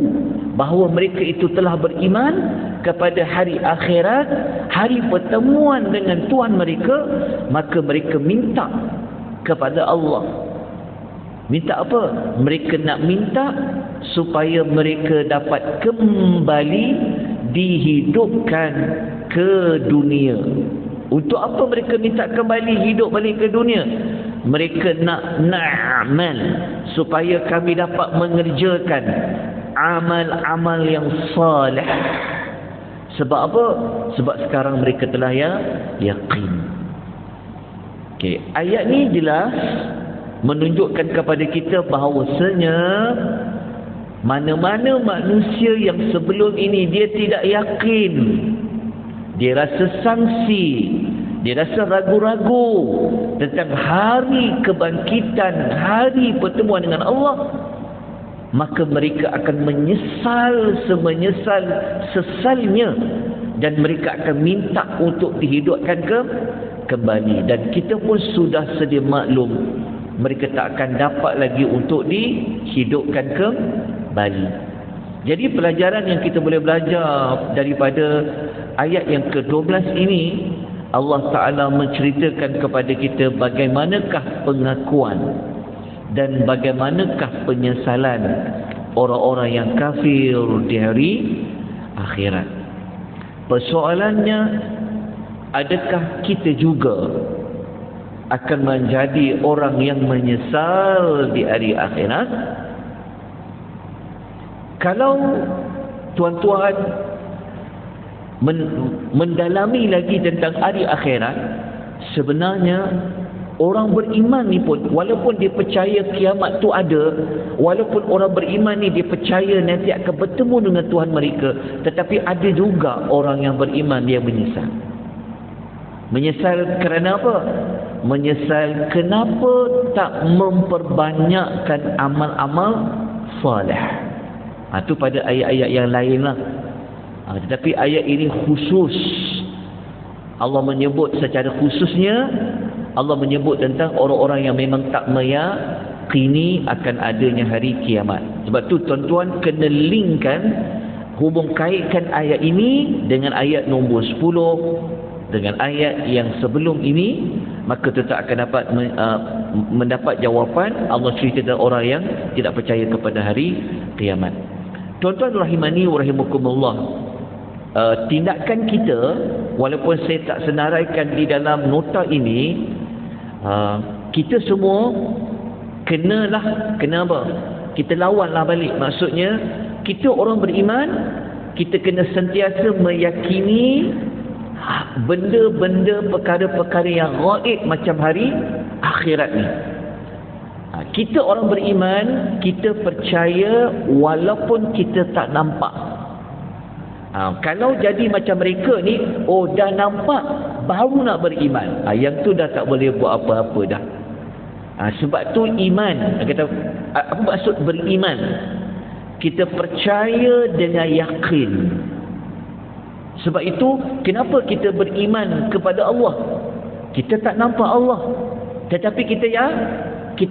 bahawa mereka itu telah beriman kepada hari akhirat, hari pertemuan dengan Tuhan mereka, maka mereka minta kepada Allah. Minta apa? Mereka nak minta supaya mereka dapat kembali dihidupkan ke dunia. Untuk apa mereka minta kembali hidup balik ke dunia? Mereka nak na'mal, supaya kami dapat mengerjakan amal-amal yang salih. Sebab apa? Sebab sekarang mereka telah yakin. Okey, ayat ni jelas menunjukkan kepada kita bahawasanya mana-mana manusia yang sebelum ini dia tidak yakin, dia rasa sangsi, dia rasa ragu-ragu tentang hari kebangkitan, hari pertemuan dengan Allah, maka mereka akan menyesal sesalnya, dan mereka akan minta untuk dihidupkan kembali. Dan kita pun sudah sedia maklum, mereka tak akan dapat lagi untuk dihidupkan kembali. Jadi pelajaran yang kita boleh belajar daripada ayat yang ke-12 ini, Allah Ta'ala menceritakan kepada kita bagaimanakah pengakuan dan bagaimanakah penyesalan orang-orang yang kafir di hari akhirat. Persoalannya, adakah kita juga akan menjadi orang yang menyesal di hari akhirat? Kalau tuan-tuan mendalami lagi tentang hari akhirat, sebenarnya orang beriman ni pun, walaupun dia percaya kiamat tu ada, walaupun orang beriman ni dia percaya nanti akan bertemu dengan Tuhan mereka, tetapi ada juga orang yang beriman dia menyesal. Menyesal kerana apa? Menyesal kenapa tak memperbanyakkan amal-amal soleh. Itu pada ayat-ayat yang lain lah. Tetapi ayat ini khusus. Allah menyebut secara khususnya, Allah menyebut tentang orang-orang yang memang tak meyakini akan adanya hari kiamat. Sebab tu tuan-tuan kena linkkan, hubung kaitkan ayat ini dengan ayat nombor 10 dengan ayat yang sebelum ini, maka tetap akan dapat mendapat jawapan. Allah cerita tentang orang yang tidak percaya kepada hari kiamat. Tuan-tuan rahimani wa rahimakumullah, tindakan kita, walaupun saya tak senaraikan di dalam nota ini, kita semua kena apa? Kita lawanlah balik. Maksudnya kita orang beriman, kita kena sentiasa meyakini benda-benda, perkara-perkara yang gaib macam hari akhirat ni. Kita orang beriman, kita percaya walaupun kita tak nampak. Kalau jadi macam mereka ni, dah nampak baru nak beriman, yang tu dah tak boleh buat apa-apa dah. Sebab tu iman, kata apa maksud beriman? Kita percaya dengan yakin. Sebab itu kenapa kita beriman kepada Allah? Kita tak nampak Allah, tetapi kita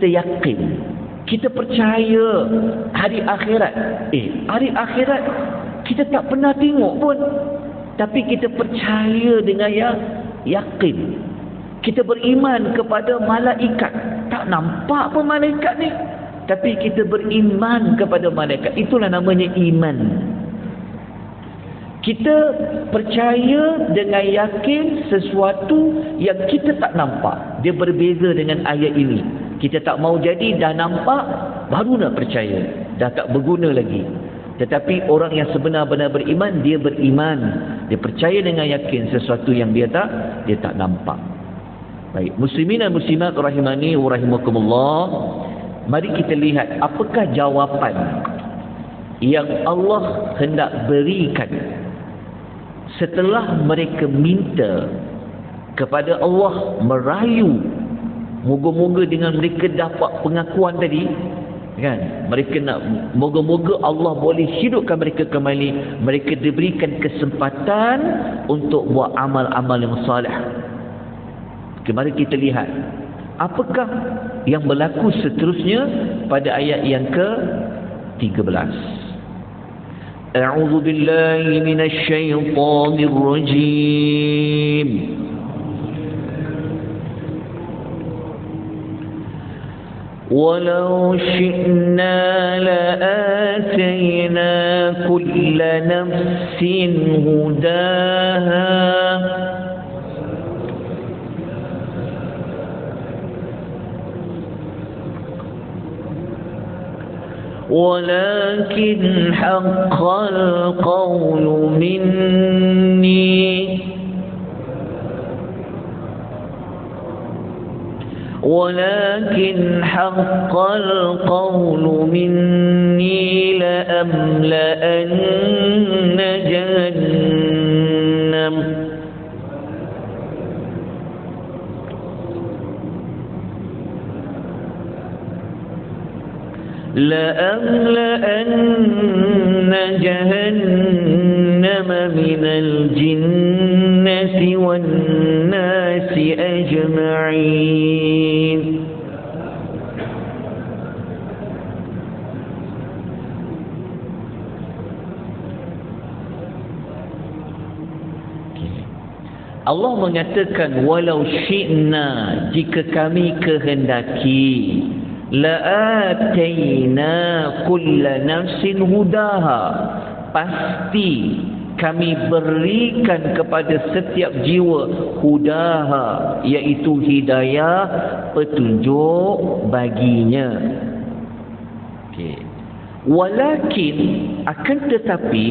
yakin, kita percaya hari akhirat. Hari akhirat kita tak pernah tengok pun, tapi kita percaya dengan yakin. Kita beriman kepada malaikat, tak nampak pun malaikat ni, tapi kita beriman kepada malaikat. Itulah namanya iman. Kita percaya dengan yakin sesuatu yang kita tak nampak. Dia berbeza dengan ayat ini. Kita tak mau jadi, dah nampak baru nak percaya, dah tak berguna lagi. Tetapi orang yang sebenar-benar beriman, dia beriman, dia percaya dengan yakin sesuatu yang dia tak nampak. Baik, muslimin dan muslimat rahimani wa rahimakumullah, mari kita lihat apakah jawapan yang Allah hendak berikan setelah mereka minta kepada Allah, merayu, moga-moga dengan mereka dapat pengakuan tadi, kan? Mereka nak moga-moga Allah boleh hidupkan mereka kembali, mereka diberikan kesempatan untuk buat amal-amal yang salih. Mari kita lihat apakah yang berlaku seterusnya pada ayat yang ke-13. أعوذ بالله من الشيطان الرجيم ولو شئنا لآتينا كل نفس هداها ولكن حق القول مني لأملأن جهنم من الجنة والناس أجمعين. Allah mengatakan walau syi'na, jika kami kehendaki, la'atayna kulla nafsin hudaha, pasti kami berikan kepada setiap jiwa hudaha, iaitu hidayah, petunjuk baginya. Walakin, akan tetapi,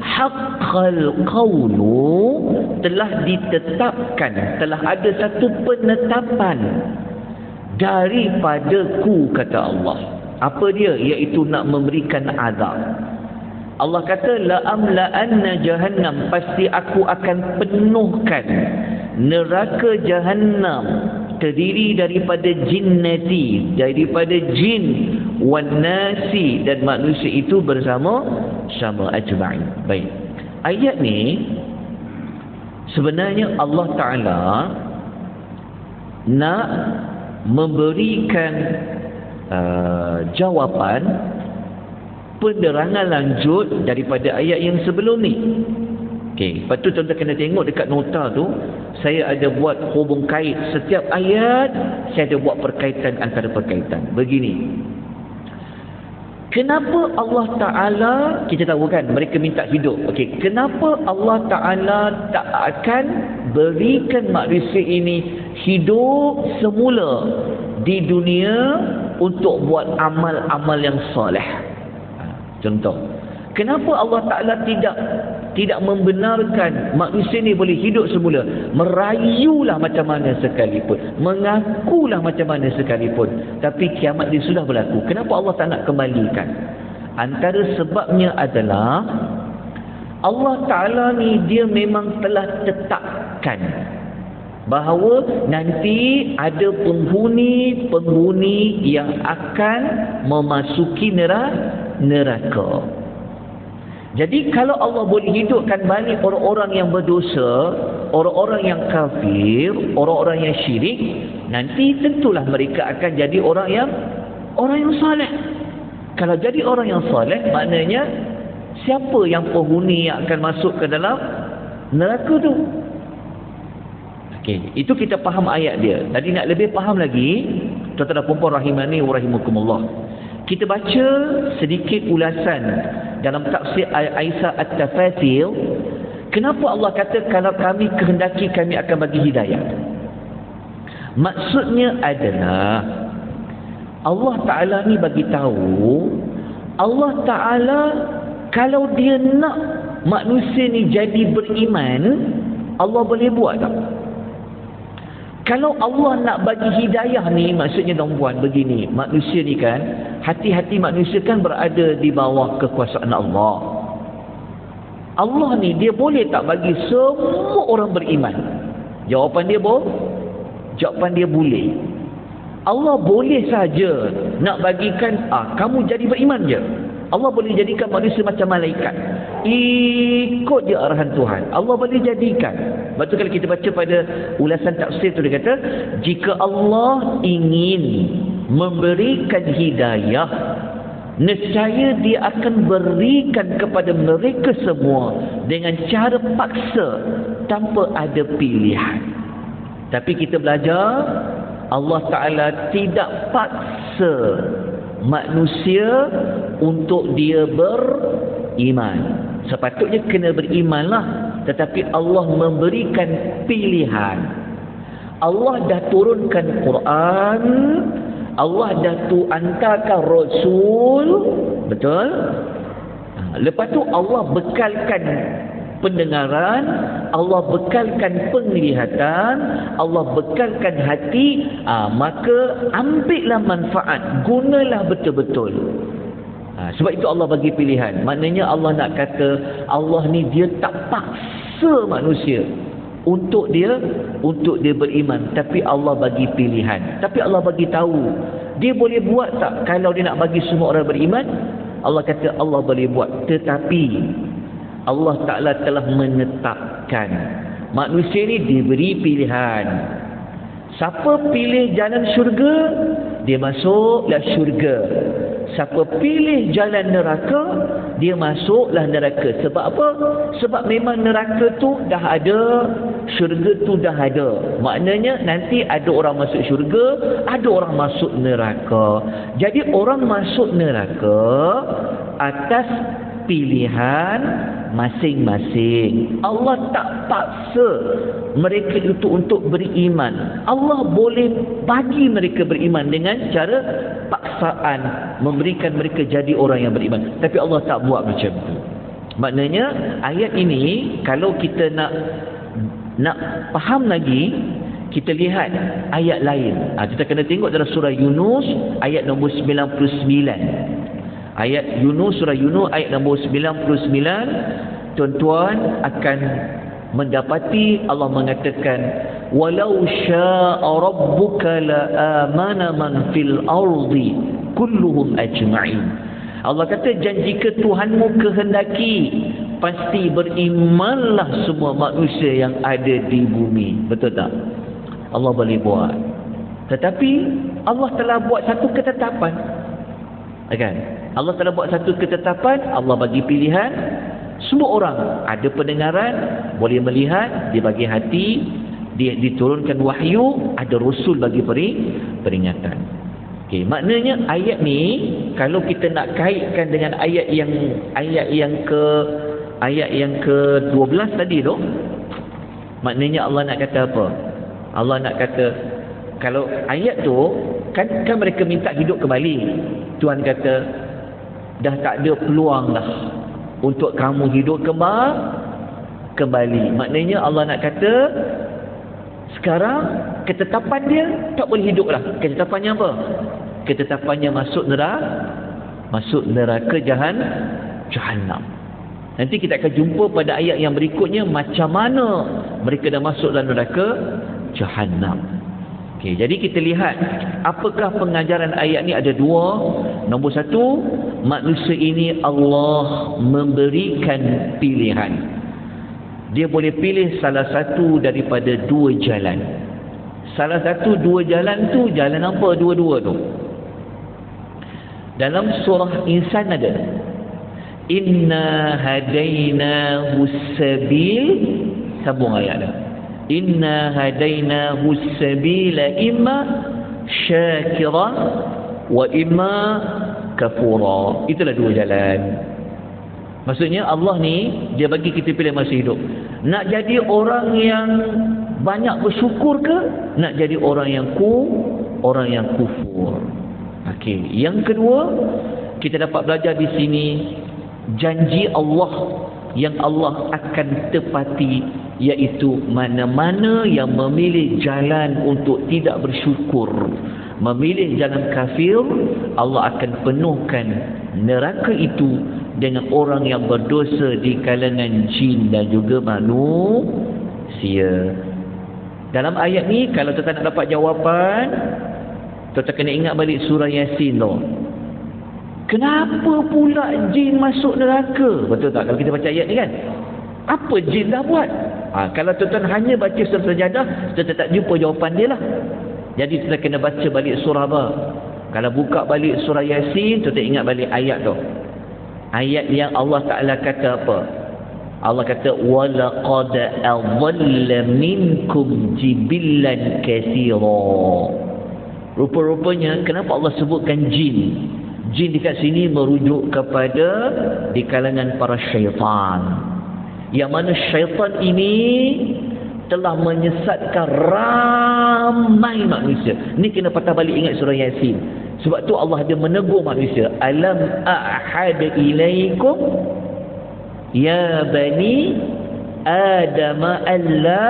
haqqal qawlu, telah ditetapkan, telah ada satu penetapan daripadaku, kata Allah. Apa dia? Iaitu nak memberikan azab. Allah kata la'amla'anna jahannam, pasti aku akan penuhkan neraka Jahannam terdiri daripada jinnati, daripada jin, wan nasi, dan manusia itu bersama-sama ajma'in. Baik. Ayat ni sebenarnya Allah Ta'ala nak memberikan jawapan penerangan lanjut daripada ayat yang sebelum ni. Okey, lepas tu tuan-tuan kena tengok dekat nota tu, saya ada buat hubung kait setiap ayat, saya ada buat perkaitan antara perkaitan. Begini. Kenapa Allah Ta'ala, kita tahu kan mereka minta hidup. Okey, kenapa Allah Ta'ala tak akan berikan manusia ini hidup semula di dunia untuk buat amal-amal yang soleh? Contoh, kenapa Allah Ta'ala tidak membenarkan manusia ni boleh hidup semula, merayulah macam mana sekalipun, mengakulah macam mana sekalipun, tapi kiamat dia sudah berlaku? Kenapa Allah tak nak kembalikan? Antara sebabnya adalah Allah Ta'ala ni dia memang telah tetapkan bahawa nanti ada penghuni yang akan memasuki neraka. Jadi kalau Allah boleh hidupkan balik orang-orang yang berdosa, orang-orang yang kafir, orang-orang yang syirik, nanti tentulah mereka akan jadi orang yang soleh. Kalau jadi orang yang soleh, maknanya siapa yang penghuni yang akan masuk ke dalam neraka tu? Okey, itu kita faham ayat dia. Tadi nak lebih faham lagi, tuan-tuan dan puan-puan rahimani wa rahimakumullah, kita baca sedikit ulasan dalam tafsir Aisyah At-Tafasil. Kenapa Allah kata kalau kami kehendaki kami akan bagi hidayah? Maksudnya adalah Allah Ta'ala ni bagi tahu, Allah Ta'ala kalau dia nak manusia ni jadi beriman, Allah boleh buat tak? Kalau Allah nak bagi hidayah ni, maksudnya tuan-puan begini, manusia ni kan, hati-hati manusia kan berada di bawah kekuasaan Allah. Allah ni dia boleh tak bagi semua orang beriman? Jawapan dia boleh. Allah boleh saja nak bagikan kamu jadi beriman je. Allah boleh jadikan manusia macam malaikat, ikut je arahan Tuhan. Allah boleh jadikan. Sebab tu kalau kita baca pada ulasan tafsir tu, dia kata jika Allah ingin memberikan hidayah, nescaya dia akan berikan kepada mereka semua dengan cara paksa, tanpa ada pilihan. Tapi kita belajar Allah Ta'ala tidak paksa manusia untuk dia beriman. Sepatutnya kena berimanlah, tetapi Allah memberikan pilihan. Allah dah turunkan Quran, Allah dah hantarkan Rasul, betul? Lepas tu Allah bekalkan pendengaran, Allah bekalkan penglihatan, Allah bekalkan hati, maka ambillah manfaat, gunalah betul-betul. Sebab itu Allah bagi pilihan. Maknanya Allah nak kata, Allah ni dia tak paksa manusia untuk dia beriman, tapi Allah bagi pilihan. Tapi Allah bagi tahu, dia boleh buat tak kalau dia nak bagi semua orang beriman? Allah kata Allah boleh buat, tetapi Allah Ta'ala telah menetapkan manusia ni diberi pilihan. Siapa pilih jalan syurga, dia masuklah syurga. Siapa pilih jalan neraka, dia masuklah neraka. Sebab apa? Sebab memang neraka tu dah ada, syurga tu dah ada. Maknanya nanti ada orang masuk syurga, ada orang masuk neraka. Jadi orang masuk neraka atas pilihan masing-masing. Allah tak paksa mereka itu untuk beriman. Allah boleh bagi mereka beriman dengan cara paksaan, memberikan mereka jadi orang yang beriman. Tapi Allah tak buat macam tu. Maknanya ayat ini kalau kita nak faham lagi, kita lihat ayat lain. Kita kena tengok dalam surah Yunus ayat nombor 99. Ayat Yunus, surah Yunus ayat nombor 99, tuan-tuan akan mendapati Allah mengatakan walau syaa rabbuka la amana man fil ardi kulluhum ajma'in. Allah kata jika Tuhanmu kehendaki pasti berimanlah semua manusia yang ada di bumi. Betul tak? Allah boleh buat. Tetapi Allah telah buat satu ketetapan. Kan? Allah telah buat satu ketetapan, Allah bagi pilihan. Semua orang ada pendengaran, boleh melihat, dia bagi hati, dia diturunkan wahyu, ada rasul bagi peringatan. Okey, maknanya ayat ni kalau kita nak kaitkan dengan ayat yang ke-12 tadi tu, maknanya Allah nak kata apa? Allah nak kata kalau ayat tu kan mereka minta hidup kembali. Tuhan kata dah tak ada peluang dah untuk kamu hidup kembali. Maknanya Allah nak kata sekarang ketetapan dia tak boleh hidup lah. Ketetapannya apa? Ketetapannya masuk neraka Jahannam. Nanti kita akan jumpa pada ayat yang berikutnya macam mana mereka dah masuk dalam neraka Jahannam. Okey, jadi kita lihat apakah pengajaran ayat ni. Ada dua. Nombor satu, manusia ini Allah memberikan pilihan. Dia boleh pilih salah satu daripada dua jalan. Salah satu dua jalan tu, jalan apa dua-dua tu? Dalam surah Insan ada inna hadainahu sabil, sambung ayat dah. Inna hadainahu sabila imma syakira wa imma kafura. Itulah dua jalan. Maksudnya Allah ni dia bagi kita pilih masa hidup. Nak jadi orang yang banyak bersyukur ke, nak jadi orang yang kufur. Okey, yang kedua kita dapat belajar di sini janji Allah yang Allah akan tepati, iaitu mana-mana yang memilih jalan untuk tidak bersyukur, memilih jalan kafir, Allah akan penuhkan neraka itu dengan orang yang berdosa di kalangan jin dan juga manusia. Dalam ayat ni kalau tuan nak dapat jawapan, tuan kena ingat balik surah Yasin tu. Kenapa pula jin masuk neraka? Betul tak kalau kita baca ayat ni kan? Apa jin dah buat? Kalau tuan-tuan hanya baca surah Sajadah, tuan tak jumpa jawapan dia lah. Jadi tuan kena baca balik surah apa? Kalau buka balik surah Yasin, tuan ingat balik ayat tu. Ayat yang Allah Ta'ala kata apa? Allah kata walaqad adalla minkum jibillan katsira. Rupa-rupanya kenapa Allah sebutkan jin? Jin dekat sini merujuk kepada di kalangan para syaitan. Yang mana syaitan ini telah menyesatkan ramai manusia. Ni kena patah balik ingat surah Yasin. Sebab tu Allah dia menegur manusia. Alam a'had ilaikum ya bani Adam alla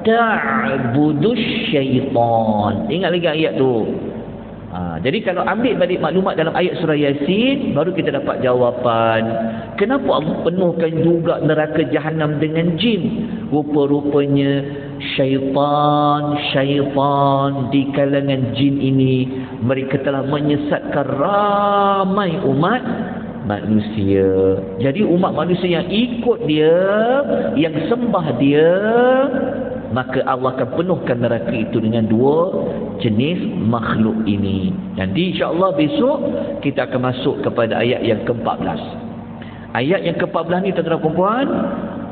ta'budus syaitan. Ingat lagi ayat tu. Jadi kalau ambil balik maklumat dalam ayat surah Yasin, baru kita dapat jawapan kenapa Allah penuhkan juga neraka Jahannam dengan jin. Rupa-rupanya syaitan di kalangan jin ini mereka telah menyesatkan ramai umat manusia. Jadi umat manusia yang ikut dia, yang sembah dia, maka Allah akan penuhkan neraka itu dengan dua jenis makhluk ini. Nanti insya-Allah besok kita akan masuk kepada ayat yang ke-14. Ayat yang ke-14 ni tuan-tuan dan puan,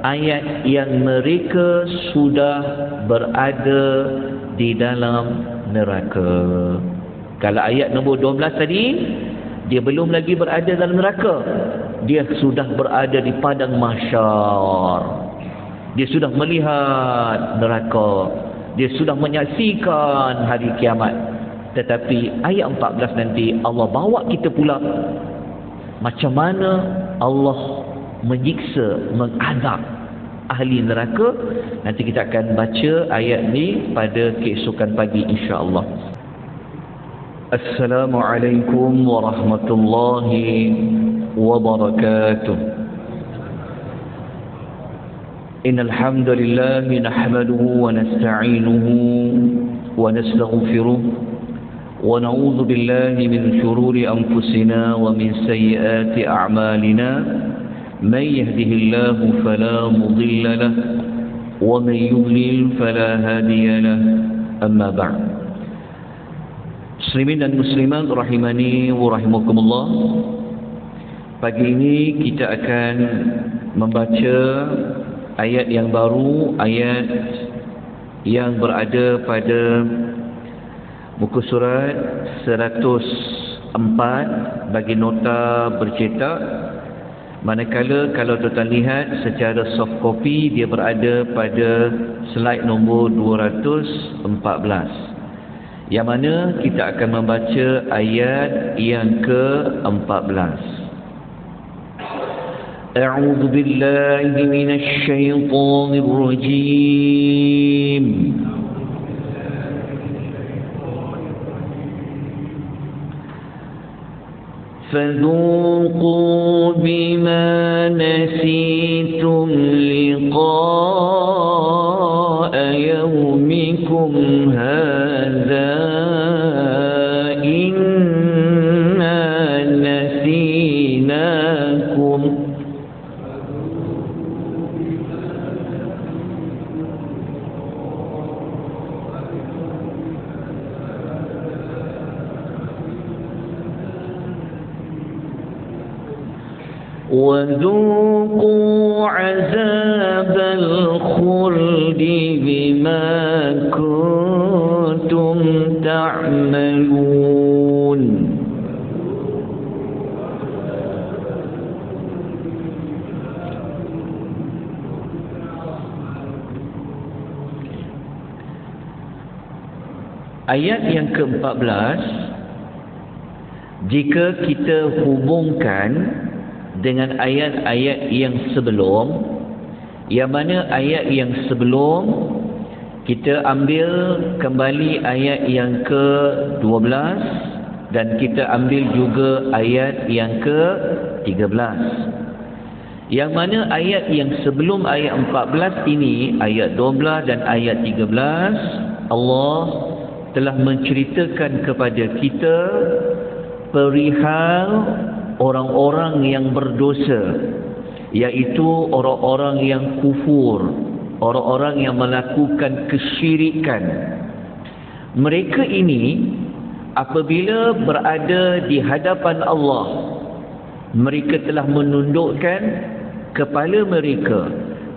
ayat yang mereka sudah berada di dalam neraka. Kalau ayat nombor 12 tadi, dia belum lagi berada dalam neraka. Dia sudah berada di padang mahsyar. Dia sudah melihat neraka. Dia sudah menyaksikan hari kiamat. Tetapi ayat 14 nanti Allah bawa kita pula macam mana Allah menyiksa, mengazab ahli neraka. Nanti kita akan baca ayat ni pada keesokan pagi insya-Allah. Assalamualaikum warahmatullahi wabarakatuh. إن الحمد لله نحمده ونستعينه ونستغفره ونعوذ بالله من شرور أنفسنا ومن سيئات أعمالنا من يهده الله فلا مضل له ومن يضلل فلا هادي له أما بعد. Muslimin dan muslimat rahimani wa rahimakumullah. Pagi ini kita akan membaca ayat yang baru, ayat yang berada pada muka surat 104 bagi nota bercetak. Manakala kalau tuan lihat secara soft copy, dia berada pada slide nombor 214, yang mana kita akan membaca ayat yang ke-14. أعوذ بالله من الشيطان الرجيم فذوقوا بما نسيتم لقاء يومكم هذا إنا نسيناكم وذوقوا عذاب الخلد بما كنتم تعملون. Ayat yang ke-14, jika kita hubungkan dengan ayat-ayat yang sebelum, yang mana ayat yang sebelum kita ambil kembali ayat yang ke-12 dan kita ambil juga ayat yang ke-13, yang mana ayat yang sebelum ayat 14 ini, ayat 12 dan ayat 13, Allah telah menceritakan kepada kita perihal orang-orang yang berdosa, iaitu orang-orang yang kufur, orang-orang yang melakukan kesyirikan. Mereka ini apabila berada di hadapan Allah, mereka telah menundukkan kepala mereka,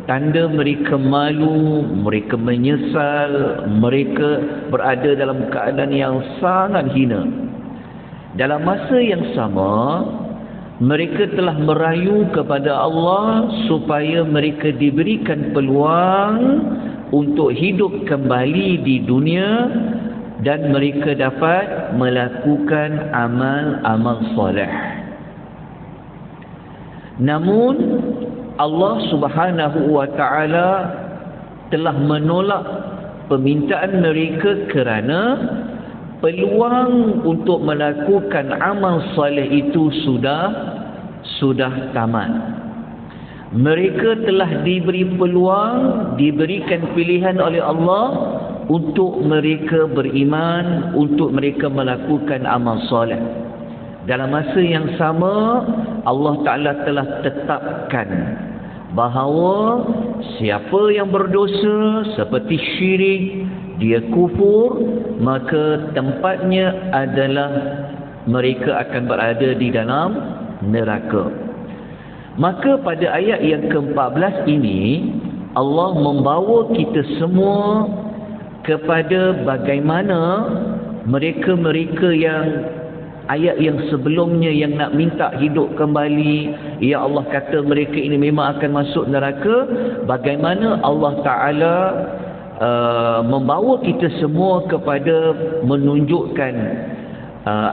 tanda mereka malu, mereka menyesal, mereka berada dalam keadaan yang sangat hina. Dalam masa yang sama, mereka telah merayu kepada Allah supaya mereka diberikan peluang untuk hidup kembali di dunia dan mereka dapat melakukan amal-amal soleh. Namun Allah Subhanahu wa taala telah menolak permintaan mereka kerana peluang untuk melakukan amal soleh itu sudah tamat. Mereka telah diberi peluang, diberikan pilihan oleh Allah untuk mereka beriman, untuk mereka melakukan amal soleh. Dalam masa yang sama, Allah Ta'ala telah tetapkan bahawa siapa yang berdosa seperti syirik, dia kufur, maka tempatnya adalah mereka akan berada di dalam neraka. Maka pada ayat yang ke-14 ini, Allah membawa kita semua kepada bagaimana mereka-mereka yang ayat yang sebelumnya yang nak minta hidup kembali, ya Allah kata mereka ini memang akan masuk neraka. Bagaimana Allah Ta'ala membawa kita semua kepada menunjukkan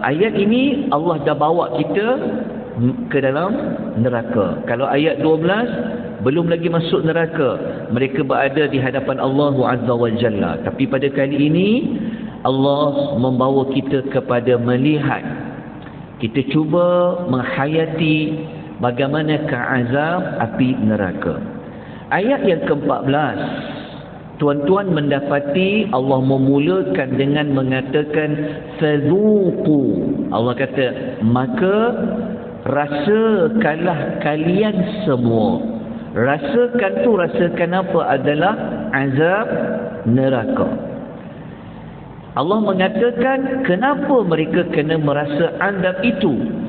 ayat ini Allah dah bawa kita ke dalam neraka. Kalau ayat 12 belum lagi masuk neraka, mereka berada di hadapan Allah Azza wa Jalla. Tapi pada kali ini Allah membawa kita kepada melihat, kita cuba menghayati bagaimana azab api neraka. Ayat yang ke-14, tuan-tuan mendapati Allah memulakan dengan mengatakan fadhuqu. Allah kata, maka rasakanlah kalian semua. Rasakan tu, rasakan apa? Adalah azab neraka. Allah mengatakan kenapa mereka kena merasa azab itu?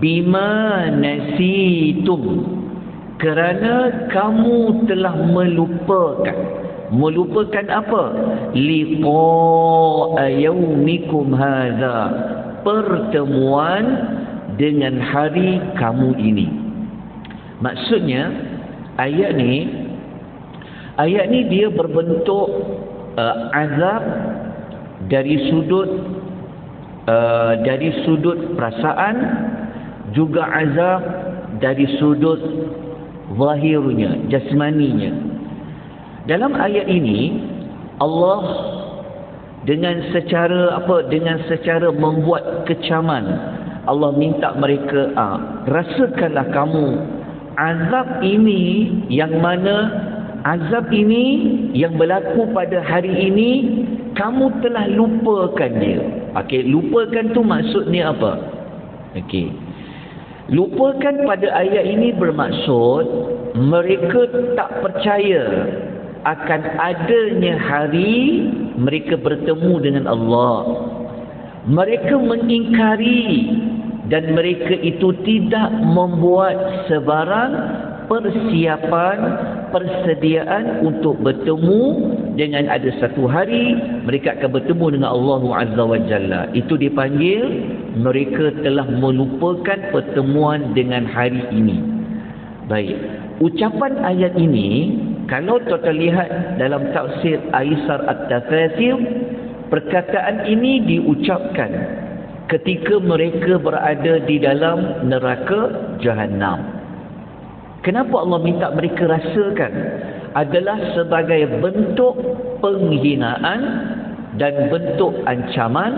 Bima nasitum, kerana kamu telah melupakan. Melupakan apa? Liqa'a yaumikum hadza, pertemuan dengan hari kamu ini. Maksudnya ayat ni dia berbentuk azab dari sudut perasaan, juga azab dari sudut zahirnya, jasmaninya. Dalam ayat ini Allah dengan secara membuat kecaman, Allah minta mereka, rasakanlah kamu azab ini, yang mana azab ini yang berlaku pada hari ini kamu telah lupakan dia. Okey, lupakan tu maksudnya apa? Okey, lupakan pada ayat ini bermaksud mereka tak percaya akan adanya hari mereka bertemu dengan Allah. Mereka mengingkari dan mereka itu tidak membuat sebarang persediaan untuk bertemu dengan ada satu hari mereka akan bertemu dengan Allah Azza wa Jalla. Itu dipanggil mereka telah melupakan pertemuan dengan hari ini. Baik, ucapan ayat ini kalau kita lihat dalam tafsir Aisar At-Tafasir, perkataan ini diucapkan ketika mereka berada di dalam neraka Jahannam. Kenapa Allah minta mereka rasakan? Adalah sebagai bentuk penghinaan dan bentuk ancaman,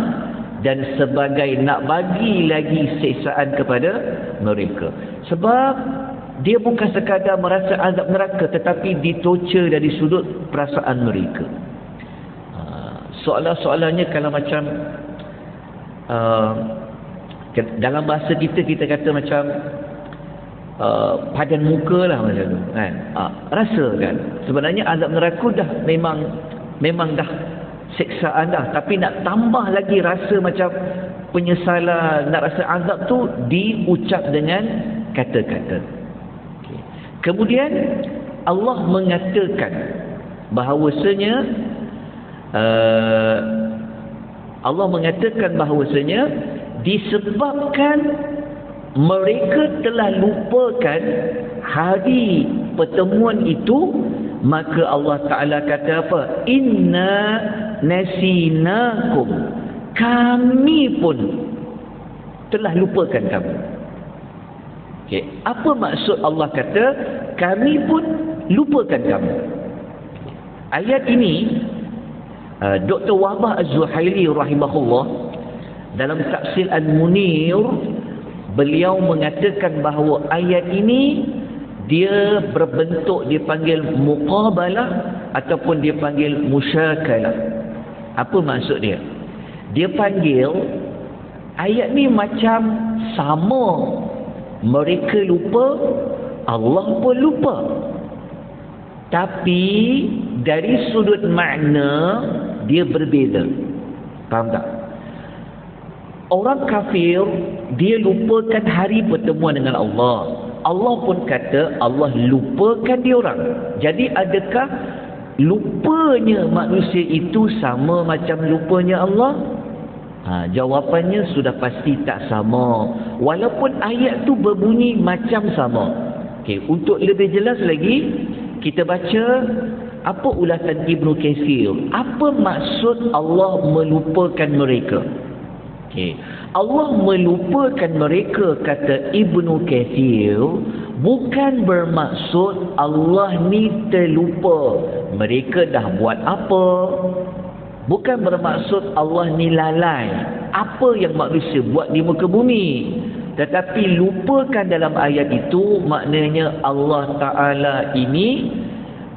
dan sebagai nak bagi lagi siksaan kepada mereka. Sebab dia bukan sekadar merasa azab neraka, tetapi ditorture dari sudut perasaan mereka. Soalan-soalannya kalau macam dalam bahasa kita kata macam padan muka lah macam tu kan. Rasa kan sebenarnya azab neraka dah memang dah siksaan dah, tapi nak tambah lagi rasa macam penyesalan, nak rasa azab tu diucap dengan kata-kata. Okay. Kemudian Allah mengatakan bahawasanya disebabkan mereka telah lupakan hari pertemuan itu, maka Allah Ta'ala kata apa? Inna nasinakum, kami pun telah lupakan kamu. Okay. Apa maksud Allah kata kami pun lupakan kamu? Ayat ini Dr. Wahbah Az-Zuhaili rahimahullah dalam tafsir Al-Munir, beliau mengatakan bahawa ayat ini dia berbentuk dipanggil muqabalah ataupun dia panggil musyakalah. Apa maksud dia? Dia panggil ayat ni macam sama, mereka lupa, Allah pun lupa. Tapi dari sudut makna dia berbeza. Faham tak? Orang kafir dia lupakan hari pertemuan dengan Allah. Allah pun kata Allah lupakan dia orang. Jadi adakah lupanya manusia itu sama macam lupanya Allah? Jawapannya sudah pasti tak sama. Walaupun ayat tu berbunyi macam sama. Okey, untuk lebih jelas lagi kita baca apa ulasan Ibnu Katsir. Apa maksud Allah melupakan mereka? Okay. Allah melupakan mereka, kata Ibnu Katsir, bukan bermaksud Allah ni terlupa mereka dah buat apa. Bukan bermaksud Allah ni lalai apa yang manusia buat di muka bumi. Tetapi lupakan dalam ayat itu maknanya Allah Ta'ala ini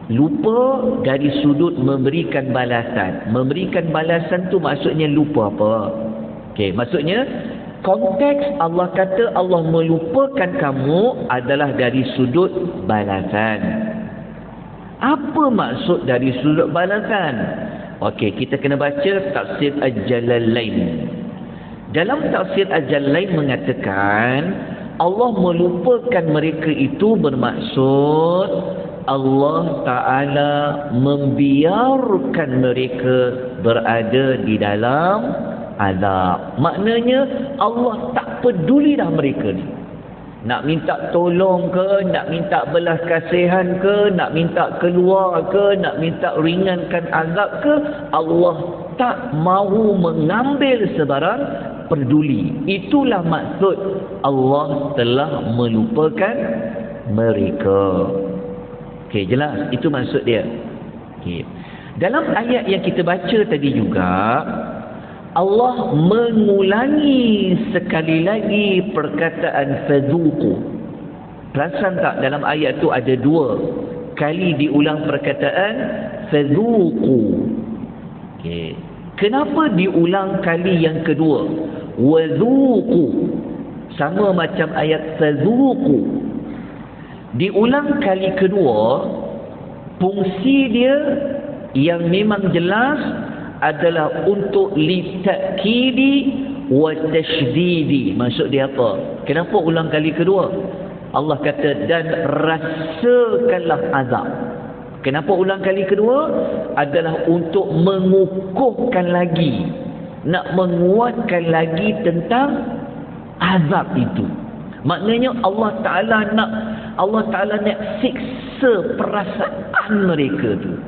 Lupa dari sudut memberikan balasan. Memberikan balasan tu maksudnya lupa apa? Okey, maksudnya konteks Allah kata Allah melupakan kamu adalah dari sudut balasan. Apa maksud dari sudut balasan? Okey, kita kena baca tafsir Al-Jalalain. Dalam tafsir Al-Jalalain mengatakan Allah melupakan mereka itu bermaksud Allah Ta'ala membiarkan mereka berada di dalam azab. Maknanya Allah tak peduli dah mereka ni. Nak minta tolong ke, nak minta belas kasihan ke, nak minta keluar ke, nak minta ringankan azab ke, Allah tak mahu mengambil sebarang peduli. Itulah maksud Allah telah melupakan mereka. Okey, jelas? Itu maksud dia. Okey. Dalam ayat yang kita baca tadi juga, Allah mengulangi sekali lagi perkataan fadzuqu. Perasan tak dalam ayat tu ada 2 kali diulang perkataan fadzuqu. Okey. Kenapa diulang kali yang kedua? Wadzuqu. Sama macam ayat fadzuqu. Diulang kali kedua, fungsi dia yang memang jelas adalah untuk litakidi wa tashdidi. Maksud dia apa? Kenapa ulang kali kedua? Allah kata dan rasakanlah azab. Kenapa ulang kali kedua? Adalah untuk mengukuhkan lagi, nak menguatkan lagi tentang azab itu. Maknanya Allah Ta'ala nak siksa perasaan mereka tu.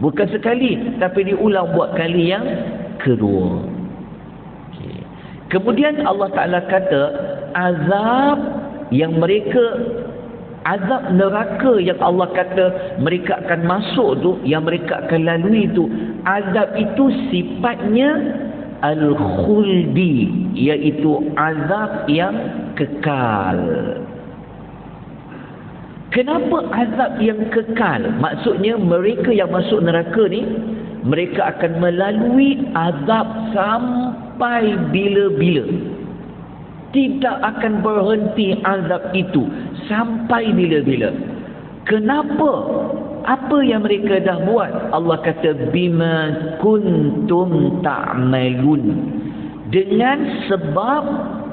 Bukan sekali, tapi diulang buat kali yang kedua. Okay. Kemudian Allah Ta'ala kata azab yang mereka, azab neraka yang Allah kata mereka akan masuk tu, yang mereka akan lalui tu, azab itu sifatnya al-khuldi, iaitu azab yang kekal. Kenapa azab yang kekal? Maksudnya mereka yang masuk neraka ni, mereka akan melalui azab sampai bila-bila. Tidak akan berhenti azab itu sampai bila-bila. Kenapa? Apa yang mereka dah buat? Allah kata bima kuntum ta'malun. Dengan sebab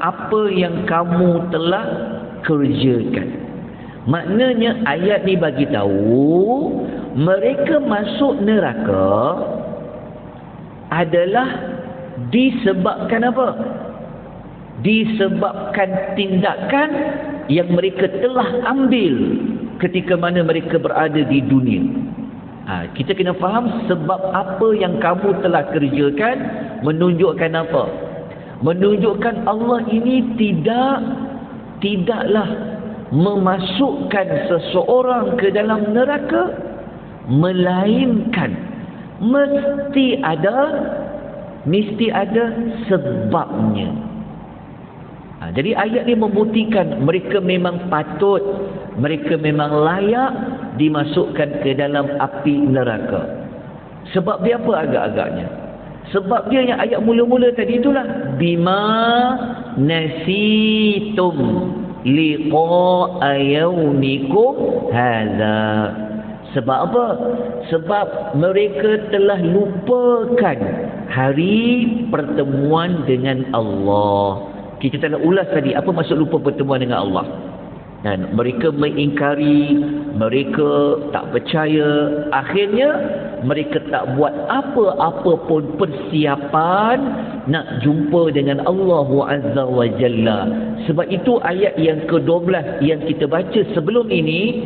apa yang kamu telah kerjakan. Maknanya ayat ni bagi tahu mereka masuk neraka adalah disebabkan apa? Disebabkan tindakan yang mereka telah ambil ketika mana mereka berada di dunia. Kita kena faham sebab apa yang kamu telah kerjakan menunjukkan apa? Menunjukkan Allah ini tidaklah memasukkan seseorang ke dalam neraka, melainkan mesti ada sebabnya. Jadi ayat ini membuktikan mereka memang patut, mereka memang layak dimasukkan ke dalam api neraka. Sebab dia apa agak-agaknya? Sebab dia yang ayat mula-mula tadi itulah bima nasitum liqa'a yaumikum hadza. Sebab apa? Sebab mereka telah lupakan hari pertemuan dengan Allah. Kita telah ulas tadi apa maksud lupa pertemuan dengan Allah. Dan mereka mengingkari, mereka tak percaya, akhirnya mereka tak buat apa-apa pun persiapan nak jumpa dengan Allah Azza wa Jalla. Sebab itu ayat yang ke-12 yang kita baca sebelum ini,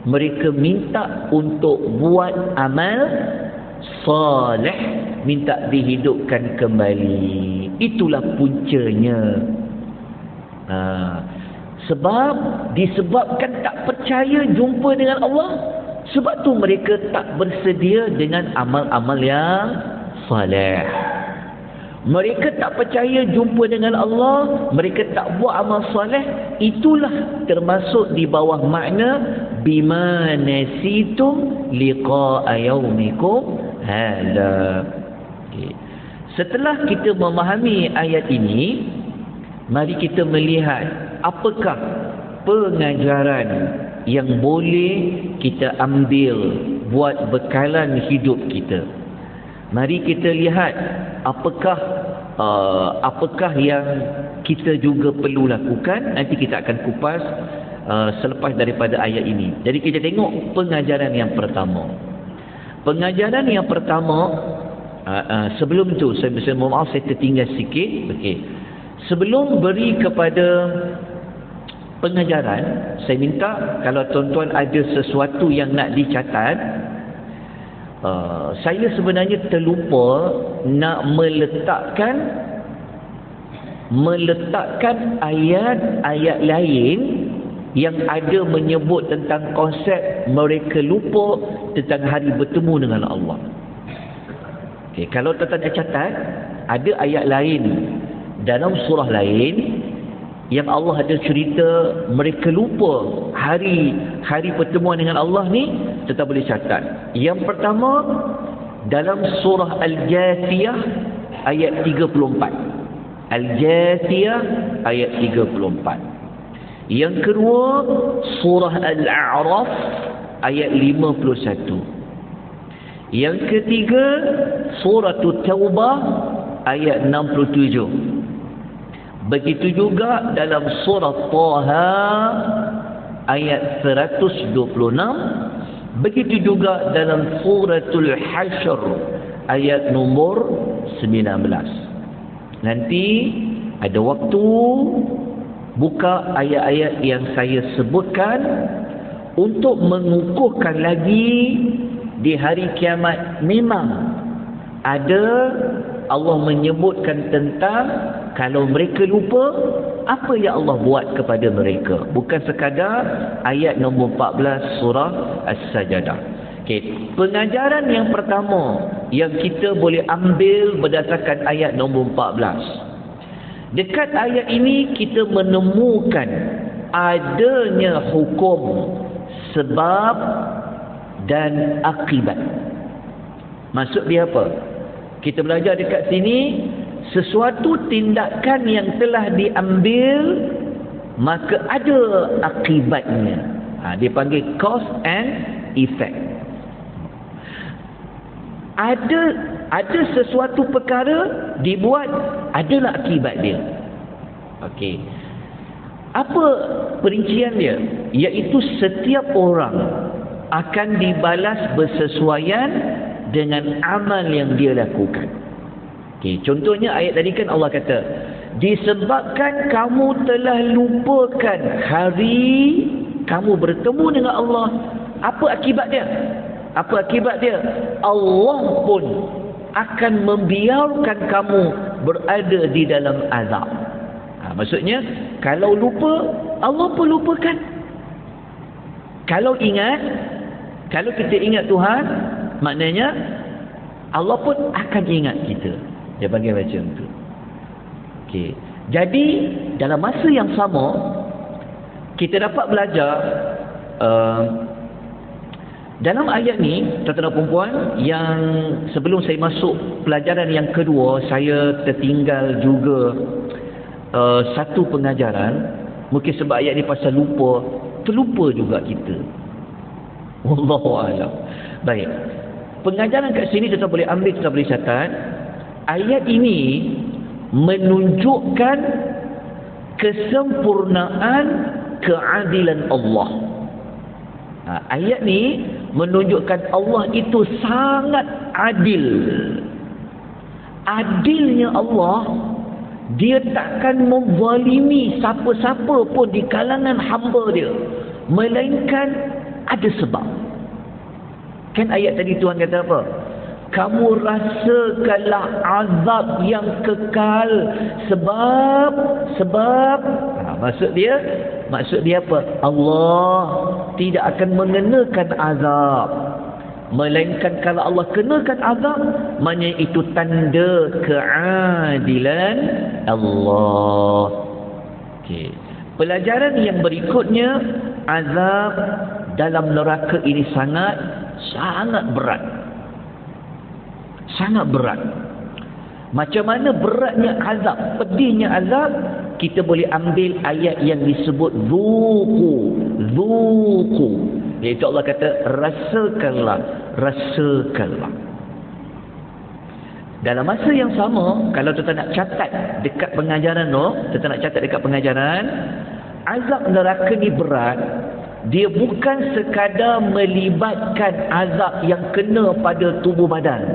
mereka minta untuk buat amal salih, minta dihidupkan kembali. Itulah puncanya. Sebab disebabkan tak percaya jumpa dengan Allah, sebab tu mereka tak bersedia dengan amal-amal yang salih. Mereka tak percaya jumpa dengan Allah, mereka tak buat amal salih. Itulah termasuk di bawah makna bima nasitum liqa'a yaumikum hadha. Okay. Setelah kita memahami ayat ini, mari kita melihat apakah pengajaran yang boleh kita ambil buat bekalan hidup kita. Mari kita lihat apakah yang kita juga perlu lakukan. Nanti kita akan kupas selepas daripada ayat ini. Jadi kita tengok pengajaran yang pertama. Pengajaran yang pertama, sebelum tu saya mohon maaf saya tertinggal sikit. Okey. Sebelum beri kepada pengajaran, saya minta kalau tuan-tuan ada sesuatu yang nak dicatat. Saya sebenarnya terlupa nak meletakkan ayat-ayat lain yang ada menyebut tentang konsep mereka lupa tentang hari bertemu dengan Allah. Okay, kalau tuan-tuan dah catat, ada ayat lain dalam surah lain yang Allah ada cerita mereka lupa hari pertemuan dengan Allah ni, kita boleh catat. Yang pertama dalam surah Al-Jathiyah ayat 34. Al-Jathiyah ayat 34. Yang kedua surah Al-A'raf ayat 51. Yang ketiga surah Taubah ayat 67. Begitu juga dalam surah Taha ayat 126. Begitu juga dalam suratul Hasyr ayat nombor 19. Nanti ada waktu buka ayat-ayat yang saya sebutkan untuk mengukuhkan lagi di hari kiamat. Memang ada Allah menyebutkan tentang kalau mereka lupa, apa yang Allah buat kepada mereka. Bukan sekadar ayat nombor 14 surah As-Sajdah. Okay. Pengajaran yang pertama yang kita boleh ambil berdasarkan ayat nombor 14. Dekat ayat ini kita menemukan adanya hukum sebab dan akibat. Maksud dia apa? Kita belajar dekat sini, sesuatu tindakan yang telah diambil maka ada akibatnya. Dia panggil cause and effect. Ada sesuatu perkara dibuat, adalah akibat dia. Okey. Apa perincian dia? Iaitu setiap orang akan dibalas bersesuaian dengan amal yang dia lakukan. Okay, contohnya ayat tadi kan Allah kata, disebabkan kamu telah lupakan hari kamu bertemu dengan Allah. Apa akibat dia? Apa akibat dia? Allah pun akan membiarkan kamu berada di dalam azab. Maksudnya, kalau lupa, Allah pun lupakan. Kalau ingat, kalau kita ingat Tuhan, maknanya Allah pun akan ingat kita. Dia panggil macam tu. Okey. Jadi dalam masa yang sama kita dapat belajar dalam ayat ni, tuan-tuan dan puan, yang sebelum saya masuk pelajaran yang kedua, saya tertinggal juga satu pengajaran. Mungkin sebab ayat ni pasal lupa, terlupa juga kita. Wallahu a'lam. Baik. Pengajaran kat sini kita boleh ambil, kita boleh catat. Ayat ini menunjukkan kesempurnaan keadilan Allah. Ayat ni menunjukkan Allah itu sangat adil. Adilnya Allah, dia takkan menzalimi siapa-siapa pun di kalangan hamba dia, melainkan ada sebab. Kan ayat tadi Tuhan kata apa? Kamu rasakanlah azab yang kekal sebab maksud dia apa? Allah tidak akan mengenakan azab, melainkan kalau Allah kenakan azab, maknanya itu tanda keadilan Allah. Okey. Pelajaran yang berikutnya, azab dalam neraka ini sangat berat. Sangat berat. Macam mana beratnya azab, pedihnya azab, kita boleh ambil ayat yang disebut zuqu. Iaitu Allah kata rasakanlah. Dalam masa yang sama, kalau kita nak catat dekat pengajaran azab neraka ni berat. Dia bukan sekadar melibatkan azab yang kena pada tubuh badan,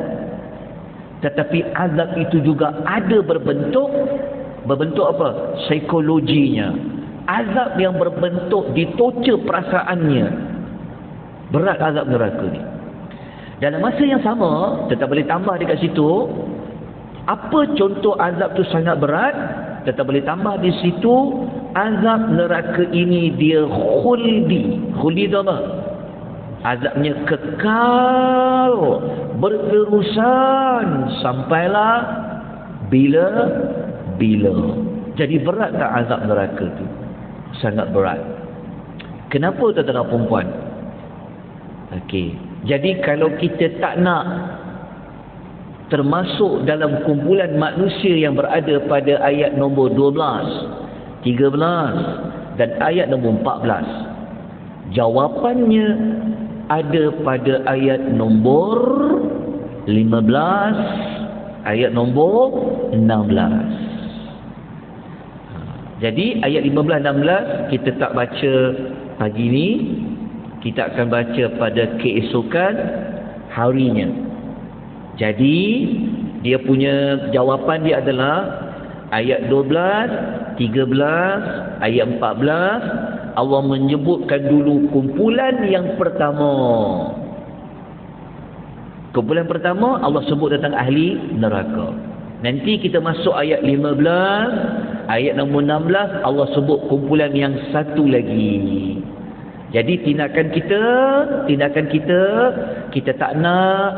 tetapi azab itu juga ada berbentuk apa? Psikologinya. Azab yang berbentuk ditorture perasaannya. Berat azab neraka ni. Dalam masa yang sama, kita boleh tambah dekat situ, apa contoh azab tu sangat berat? Kita boleh tambah di situ, azab neraka ini dia khuldi. Khuldi tu apa? Azabnya kekal, berterusan sampailah bila. Jadi berat tak azab neraka tu? Sangat berat. Kenapa tuan-tuan dan puan-puan? Okey. Jadi kalau kita tak nak termasuk dalam kumpulan manusia yang berada pada ayat nombor 12, 13 dan ayat nombor 14, jawapannya ada pada ayat nombor 15, ayat nombor 16. Jadi ayat 15-16 kita tak baca pagi ni, kita akan baca pada keesokan harinya. Jadi dia punya jawapan dia adalah ayat 12, 13, ayat 14. Allah menyebutkan dulu kumpulan yang pertama. Kumpulan pertama Allah sebut tentang ahli neraka. Nanti kita masuk ayat 15, ayat nombor 16 Allah sebut kumpulan yang satu lagi. Jadi tindakan kita tak nak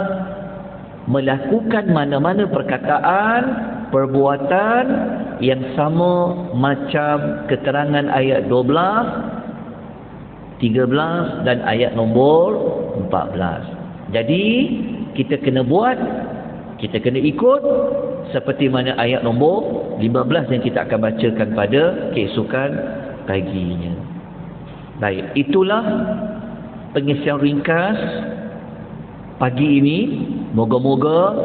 melakukan mana-mana perkataan, perbuatan yang sama macam keterangan ayat 12, 13 dan ayat nombor 14. Jadi kita kena buat, kita kena ikut seperti mana ayat nombor 15 yang kita akan bacakan pada keesokan paginya. Baik, itulah pengisian ringkas pagi ini. Moga-moga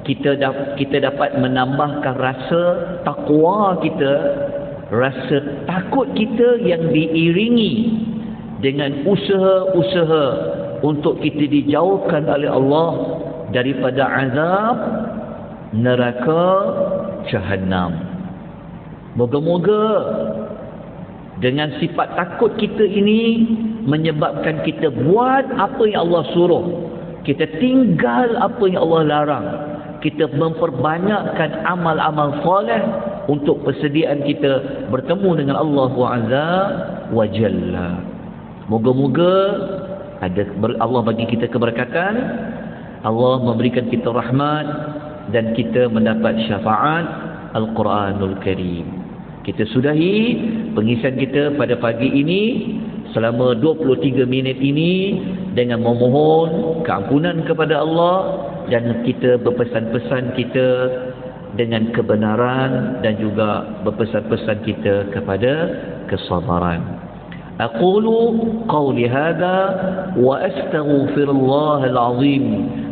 kita dapat menambahkan rasa takwa kita, rasa takut kita yang diiringi dengan usaha-usaha untuk kita dijauhkan oleh Allah daripada azab neraka Jahannam. Moga-moga dengan sifat takut kita ini menyebabkan kita buat apa yang Allah suruh, kita tinggal apa yang Allah larang, kita memperbanyakkan amal-amal soleh untuk persediaan kita bertemu dengan Allah Azza wa Jalla. Moga-moga Allah bagi kita keberkatan, Allah memberikan kita rahmat dan kita mendapat syafaat Al-Quranul Karim. Kita sudahi pengisian kita pada pagi ini selama 23 minit ini dengan memohon keampunan kepada Allah, dan kita berpesan-pesan kita dengan kebenaran dan juga berpesan-pesan kita kepada kesabaran. Aqulu qawli hadha wa astaghfirullahal azim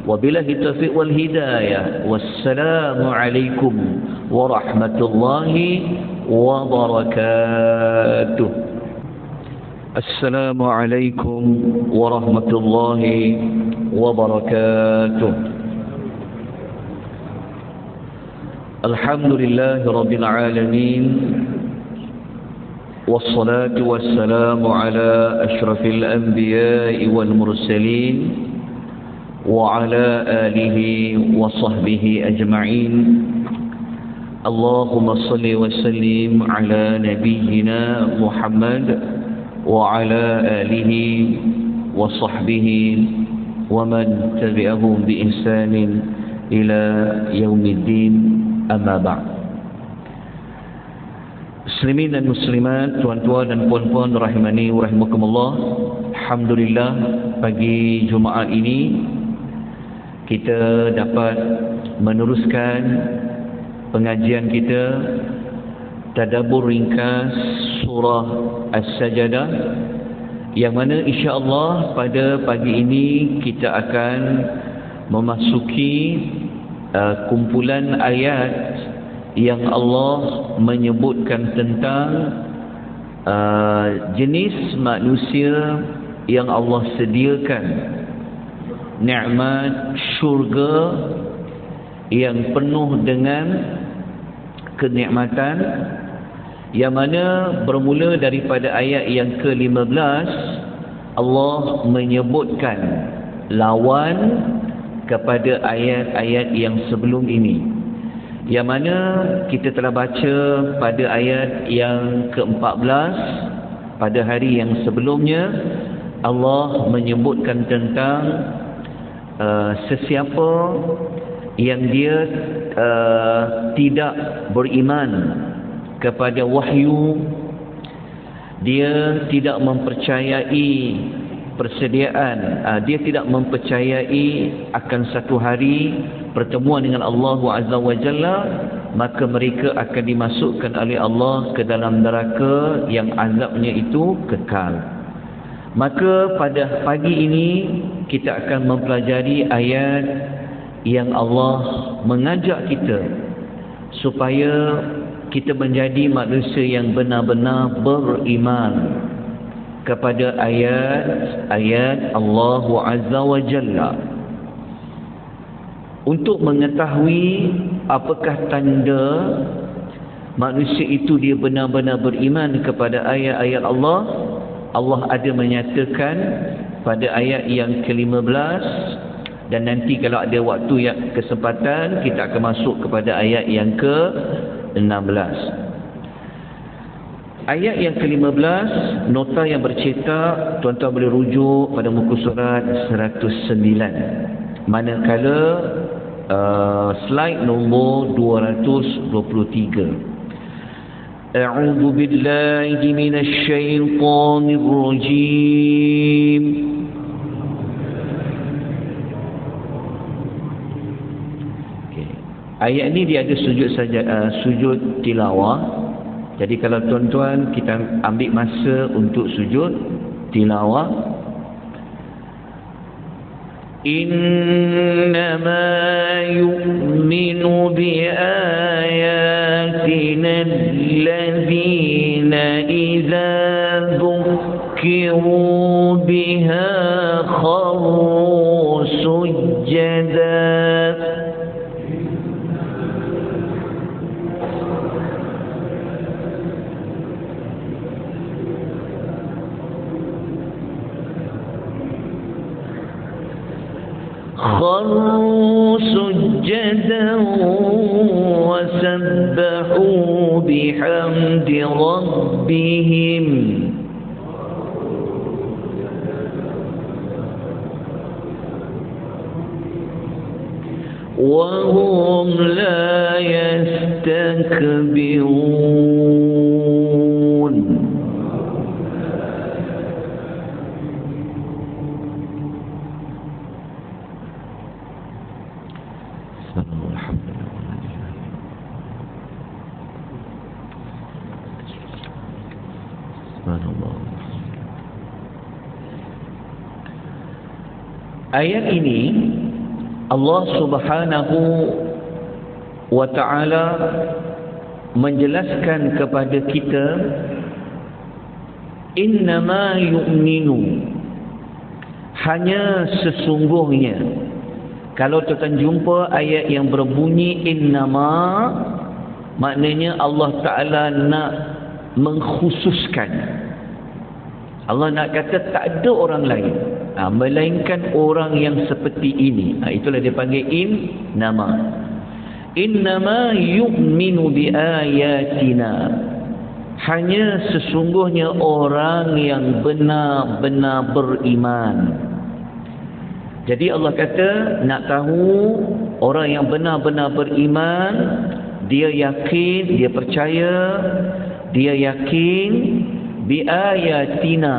wa billahi taufiq wal hidayah. Wassalamu alaikum warahmatullahi wabarakatuh. Assalamualaikum warahmatullahi wabarakatuh. Alhamdulillahi rabbil alamin, wassalatu wassalamu ala ashrafil anbiya'i wal mursalin wa ala alihi wa sahbihi ajma'in. Allahumma salli wa sallim ala nabiyyina Muhammad wa ala alihi wa sahbihi wa man tabi'ahum bi ihsanin ila yaumiddin, amma ba'd. Muslimin dan muslimat, tuan-tuan dan puan-puan rahimani wa rahimakumullah, Alhamdulillah, pagi Jumaat ini kita dapat meneruskan pengajian kita tadabbur ringkas surah As-Sajdah, yang mana insya-Allah pada pagi ini kita akan memasuki kumpulan ayat yang Allah menyebutkan tentang jenis manusia yang Allah sediakan nikmat syurga yang penuh dengan kenikmatan, yang mana bermula daripada ayat yang ke-15 Allah menyebutkan lawan kepada ayat-ayat yang sebelum ini, yang mana kita telah baca pada ayat yang ke-14 pada hari yang sebelumnya. Allah menyebutkan tentang sesiapa yang dia tidak beriman kepada wahyu, dia tidak mempercayai persediaan, dia tidak mempercayai akan satu hari pertemuan dengan Allah Azza wa Jalla, maka mereka akan dimasukkan oleh Allah ke dalam neraka yang azabnya itu kekal. Maka pada pagi ini kita akan mempelajari ayat yang Allah mengajak kita supaya kita menjadi manusia yang benar-benar beriman kepada ayat-ayat Allah Azza wa Jalla, untuk mengetahui apakah tanda manusia itu dia benar-benar beriman kepada ayat-ayat Allah. Allah ada menyatakan pada ayat yang ke-15, dan nanti kalau ada waktu yang kesempatan kita akan masuk kepada ayat yang ke-16. Ayat yang ke-15, nota yang bercetak, tuan-tuan boleh rujuk pada muka surat 109, manakala slide nombor 223. A'udzu billahi minasy syaithanir rajim. Ayat ini dia ada sujud tilawah. Jadi kalau tuan-tuan kita ambil masa untuk sujud tilawah. Innama yu'minu bi ayatina alladhina idza dhukkiru biha kharru sujada. خروا سجدا وسبحوا بحمد ربهم وهم لا يستكبرون. Ayat ini Allah Subhanahu wa ta'ala menjelaskan kepada kita, innama yu'minu, hanya sesungguhnya. Kalau tuan jumpa ayat yang berbunyi innama, maknanya Allah Ta'ala nak mengkhususkan. Allah nak kata tak ada orang lain, melainkan orang yang seperti ini. Itulah dia panggil innama. Innama yu'minu bi ayatina, hanya sesungguhnya orang yang benar-benar beriman. Jadi Allah kata nak tahu orang yang benar-benar beriman, dia yakin, dia percaya, dia yakin bi ayatina,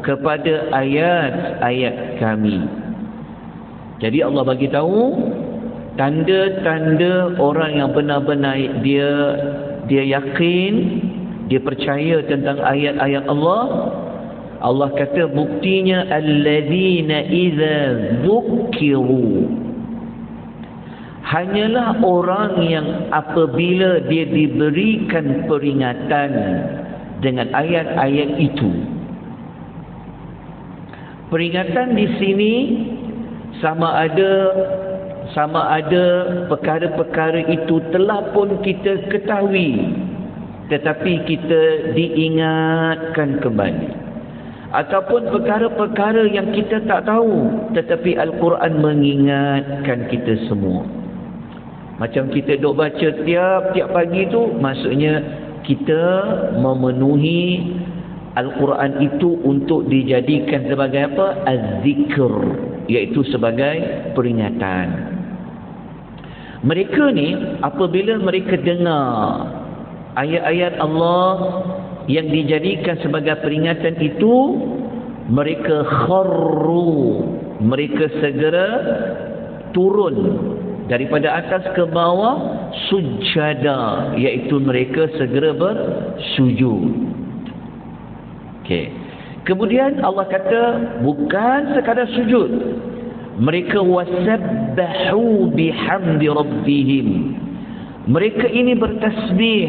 kepada ayat-ayat kami. Jadi Allah bagi tahu tanda-tanda orang yang benar-benar dia yakin, dia percaya tentang ayat-ayat Allah. Allah kata buktinya alladzina idza dzukkiru, hanyalah orang yang apabila dia diberikan peringatan dengan ayat-ayat itu. Peringatan di sini sama ada perkara-perkara itu telah pun kita ketahui, tetapi kita diingatkan kembali, ataupun perkara-perkara yang kita tak tahu tetapi Al-Quran mengingatkan kita semua. Macam kita duk baca tiap pagi tu, maksudnya kita memenuhi Al-Quran itu untuk dijadikan sebagai apa? Az-zikr, iaitu sebagai peringatan. Mereka ni apabila mereka dengar ayat-ayat Allah yang dijadikan sebagai peringatan itu, mereka kharru, mereka segera turun daripada atas ke bawah sujada, iaitu mereka segera bersujud. Okey. Kemudian Allah kata bukan sekadar sujud, mereka wasabbahu bihamdi rabbihim, mereka ini bertasbih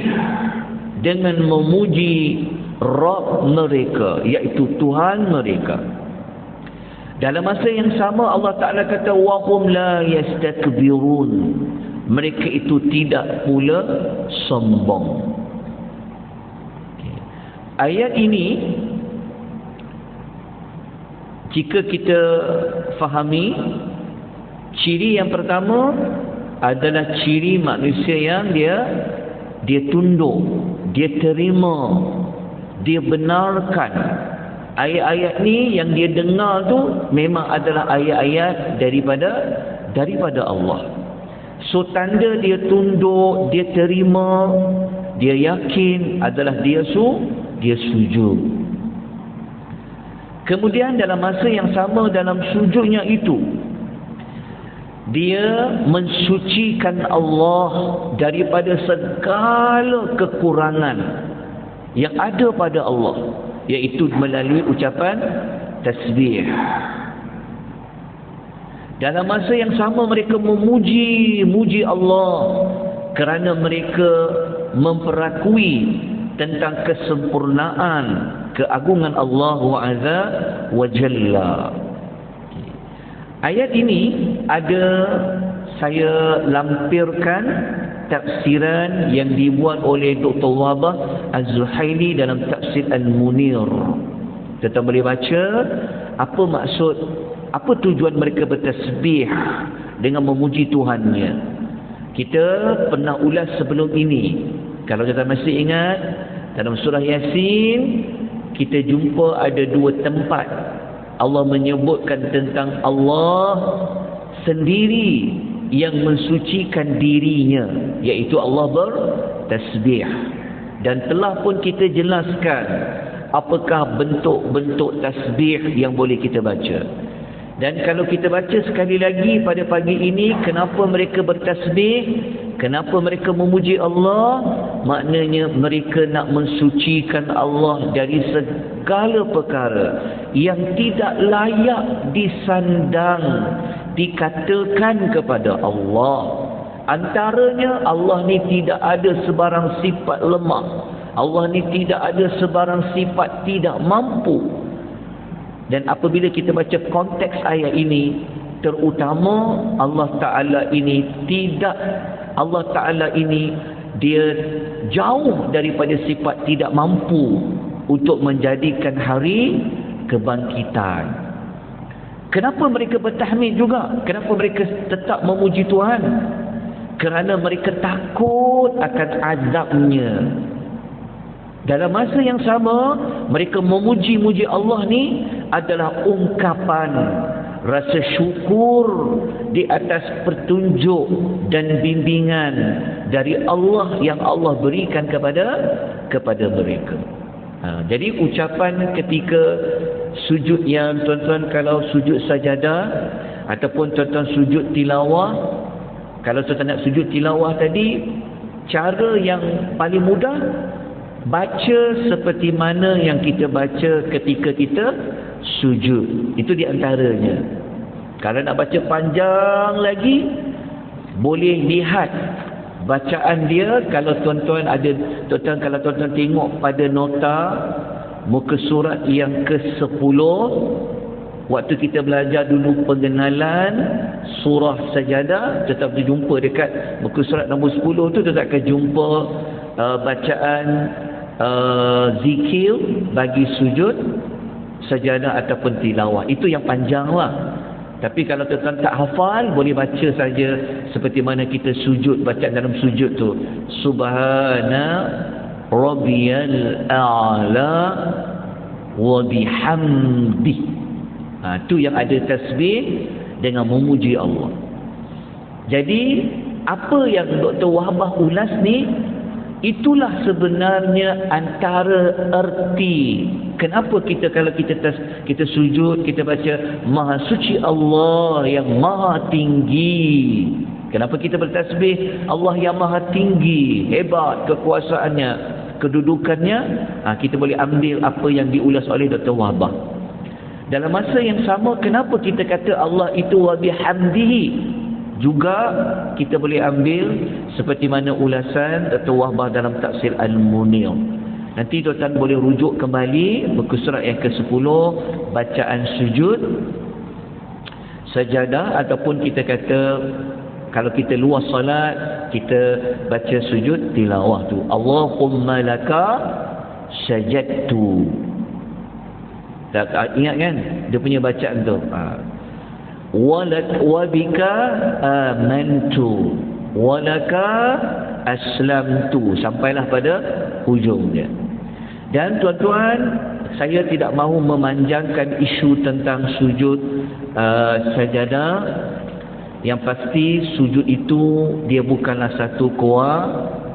dengan memuji Rabb mereka, iaitu Tuhan mereka. Dalam masa yang sama Allah Ta'ala kata wahum la yastakbirun, mereka itu tidak pula sombong. Okay. Ayat ini jika kita fahami, ciri yang pertama adalah ciri manusia yang dia tunduk, dia terima, dia benarkan ayat-ayat ni yang dia dengar tu memang adalah ayat-ayat daripada Allah. So tanda dia tunduk, dia terima, dia yakin adalah dia sujud. Kemudian dalam masa yang sama, dalam sujudnya itu dia mensucikan Allah daripada segala kekurangan yang ada pada Allah, iaitu melalui ucapan tasbih. Dalam masa yang sama mereka memuji Allah kerana mereka memperakui tentang kesempurnaan, keagungan Allah Azza wa Jalla. Ayat ini ada saya lampirkan tafsiran yang dibuat oleh Dr. Wabah Az-Zuhaili dalam tafsir Al-Munir. Kita boleh baca apa maksud, apa tujuan mereka bertasbih dengan memuji Tuhannya. Kita pernah ulas sebelum ini. Kalau kita masih ingat, dalam surah Yasin kita jumpa ada dua tempat Allah menyebutkan tentang Allah sendiri yang mensucikan dirinya, iaitu Allah bertasbih. Dan telah pun kita jelaskan apakah bentuk-bentuk tasbih yang boleh kita baca. Dan kalau kita baca sekali lagi pada pagi ini, kenapa mereka bertasbih, kenapa mereka memuji Allah, maknanya mereka nak mensucikan Allah dari segala perkara yang tidak layak disandang, dikatakan kepada Allah. Antaranya Allah ni tidak ada sebarang sifat lemah, Allah ni tidak ada sebarang sifat tidak mampu. Dan apabila kita baca konteks ayat ini, terutama Allah Ta'ala ini dia jauh daripada sifat tidak mampu untuk menjadikan hari kebangkitan. Kenapa mereka bertahmid juga? Kenapa mereka tetap memuji Tuhan? Kerana mereka takut akan azabnya. Dalam masa yang sama, mereka memuji-muji Allah ni adalah ungkapan rasa syukur di atas petunjuk dan bimbingan dari Allah yang Allah berikan kepada mereka. Jadi ucapan ketika sujud yang tuan-tuan kalau sujud sajadah ataupun tuan-tuan sujud tilawah, kalau tuan-tuan nak sujud tilawah tadi, cara yang paling mudah baca seperti mana yang kita baca ketika kita sujud. Itu di antaranya. Kalau nak baca panjang lagi, boleh lihat bacaan dia. Kalau tuan-tuan kalau tuan-tuan tengok pada nota muka surat yang ke-10, waktu kita belajar dulu pengenalan surah Sajadah, tetap dijumpa dekat muka surat nombor 10 tu, tetap akan jumpa bacaan zikir bagi sujud sajadah ataupun tilawah. Itu yang panjang lah. Tapi kalau tuan-tuan tak hafal, boleh baca saja seperti mana kita sujud, bacaan dalam sujud tu, Subhana Rabbiyal A'la wa bihamdi. Tu yang ada tasbih dengan memuji Allah. Jadi apa yang Dr. Wahbah ulas ni, itulah sebenarnya antara erti kenapa kita kalau kita sujud, kita baca Maha Suci Allah yang Maha Tinggi. Kenapa kita bertasbih Allah yang Maha Tinggi, hebat kekuasaannya, kedudukannya. Kita boleh ambil apa yang diulas oleh Dr. Wahbah. Dalam masa yang sama, kenapa kita kata Allah itu wa bihamdihi, juga kita boleh ambil seperti mana ulasan Dr. Wahbah dalam Tafsir Al-Munir. Nanti tuan-tuan boleh rujuk kembali muka surat yang ke-10, bacaan sujud sajadah, ataupun kita kata kalau kita luar solat, kita baca sujud tilawah tu, Allahumma laka sajadtu. Ingat kan dia punya bacaan tu, wabika amantu walaka aslamtu, sampailah pada hujungnya. Dan tuan-tuan, saya tidak mahu memanjangkan isu tentang sujud sajadah. Yang pasti sujud itu dia bukanlah satu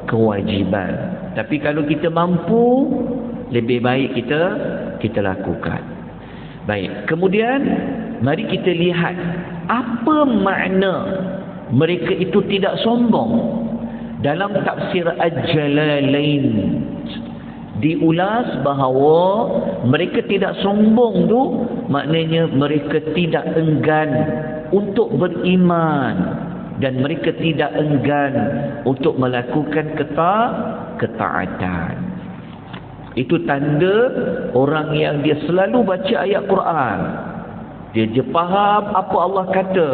kewajiban, tapi kalau kita mampu, lebih baik kita lakukan. Baik, kemudian mari kita lihat apa makna mereka itu tidak sombong. Dalam tafsir Al-Jalalain diulas bahawa mereka tidak sombong tu maknanya mereka tidak enggan untuk beriman dan mereka tidak enggan untuk melakukan ketaatan. Itu tanda orang yang dia selalu baca ayat Quran. Dia faham apa Allah kata,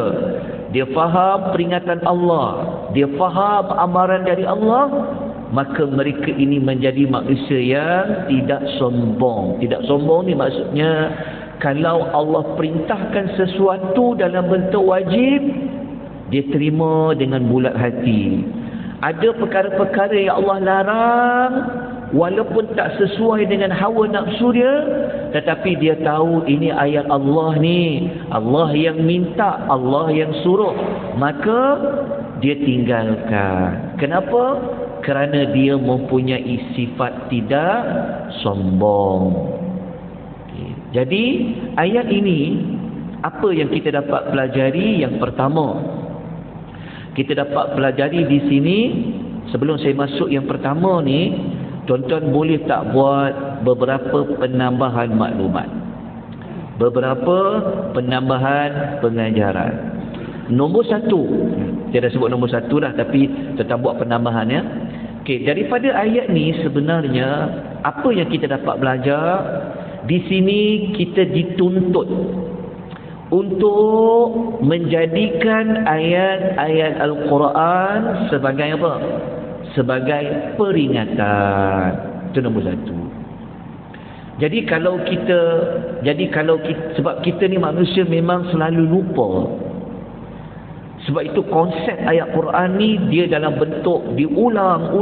dia faham peringatan Allah, dia faham amaran dari Allah, maka mereka ini menjadi manusia yang tidak sombong. Tidak sombong ni maksudnya kalau Allah perintahkan sesuatu dalam bentuk wajib, dia terima dengan bulat hati. Ada perkara-perkara yang Allah larang, walaupun tak sesuai dengan hawa nafsu dia, tetapi dia tahu ini ayat Allah ni, Allah yang minta, Allah yang suruh, maka dia tinggalkan. Kenapa? Kerana dia mempunyai sifat tidak sombong. Jadi ayat ini, apa yang kita dapat pelajari? Yang pertama, kita dapat pelajari di sini, sebelum saya masuk yang pertama ni, tuan-tuan boleh tak buat beberapa penambahan maklumat, beberapa penambahan pengajaran. Nombor satu, saya dah sebut nombor satu dah, tapi tuan-tuan buat penambahan ya. Okey, daripada ayat ni sebenarnya apa yang kita dapat belajar? Di sini kita dituntut untuk menjadikan ayat-ayat Al-Quran sebagai apa? Sebagai peringatan. Itu nombor satu. Jadi kalau kita sebab kita ni manusia memang selalu lupa. Sebab itu konsep ayat Quran ni dia dalam bentuk diulang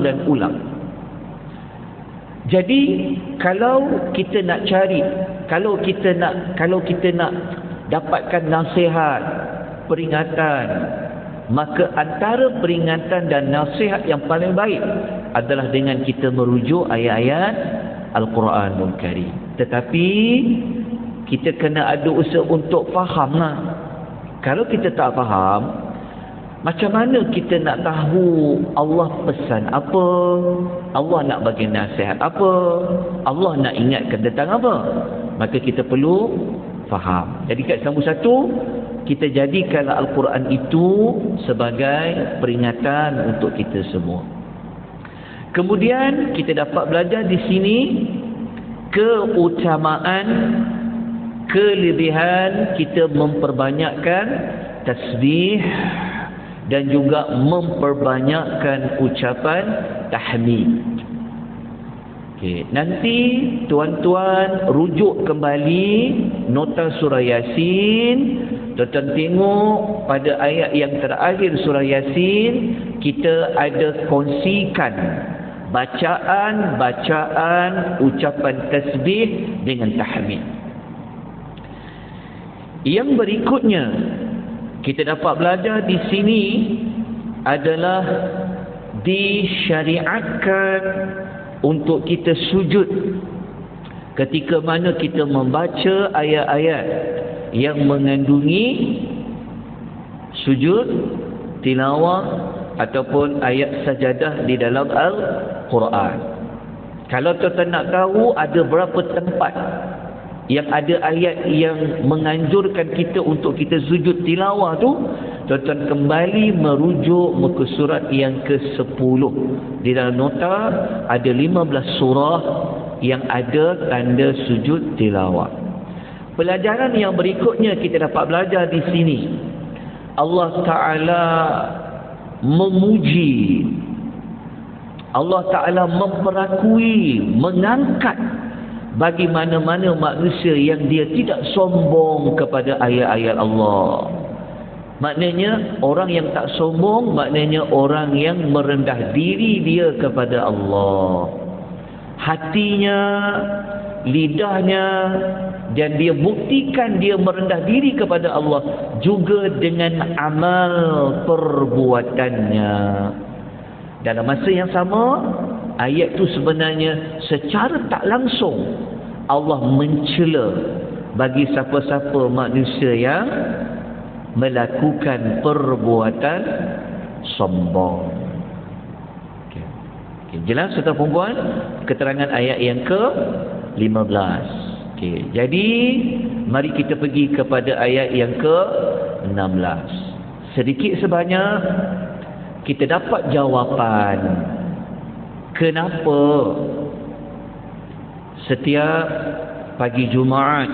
dan ulang. Jadi kalau kita nak cari, kalau kita nak dapatkan nasihat, peringatan, maka antara peringatan dan nasihat yang paling baik adalah dengan kita merujuk ayat-ayat Al-Quranul Karim. Tetapi kita kena ada usaha untuk faham lah. Kalau kita tak faham, macam mana kita nak tahu Allah pesan apa, Allah nak bagi nasihat apa, Allah nak ingatkan tentang apa? Maka kita perlu faham. Jadi kat nombor satu, kita jadikan Al-Quran itu sebagai peringatan untuk kita semua. Kemudian kita dapat belajar di sini keutamaan, kelebihan kita memperbanyakkan tasbih dan juga memperbanyakkan ucapan tahmid. Okay. Nanti tuan-tuan rujuk kembali nota surah Yasin. Tuan-tuan tengok pada ayat yang terakhir surah Yasin, kita ada kongsikan bacaan ucapan tasbih dengan tahmid. Yang berikutnya kita dapat belajar di sini adalah disyariatkan untuk kita sujud ketika mana kita membaca ayat-ayat yang mengandungi sujud, tilawah ataupun ayat sajadah di dalam Al-Quran. Kalau tuan-tuan nak tahu ada berapa tempat yang ada ayat yang menganjurkan kita untuk kita sujud tilawah tu, tuan-tuan kembali merujuk muka surat yang ke-10. Di dalam nota ada 15 surah yang ada tanda sujud tilawah. Pelajaran yang berikutnya kita dapat belajar di sini, Allah Ta'ala memuji, Allah Ta'ala memperakui, mengangkat bagi mana-mana manusia yang dia tidak sombong kepada ayat-ayat Allah. Maknanya orang yang tak sombong, maknanya orang yang merendah diri dia kepada Allah. Hatinya, lidahnya, dan dia buktikan dia merendah diri kepada Allah juga dengan amal perbuatannya. Dalam masa yang sama, ayat itu sebenarnya secara tak langsung Allah mencela bagi siapa-siapa manusia yang melakukan perbuatan sombong. Okay. Jelas tuan-tuan perempuan keterangan ayat yang ke-15. Okay. Jadi mari kita pergi kepada ayat yang ke-16. Sedikit sebanyak kita dapat jawapan kenapa setiap pagi Jumaat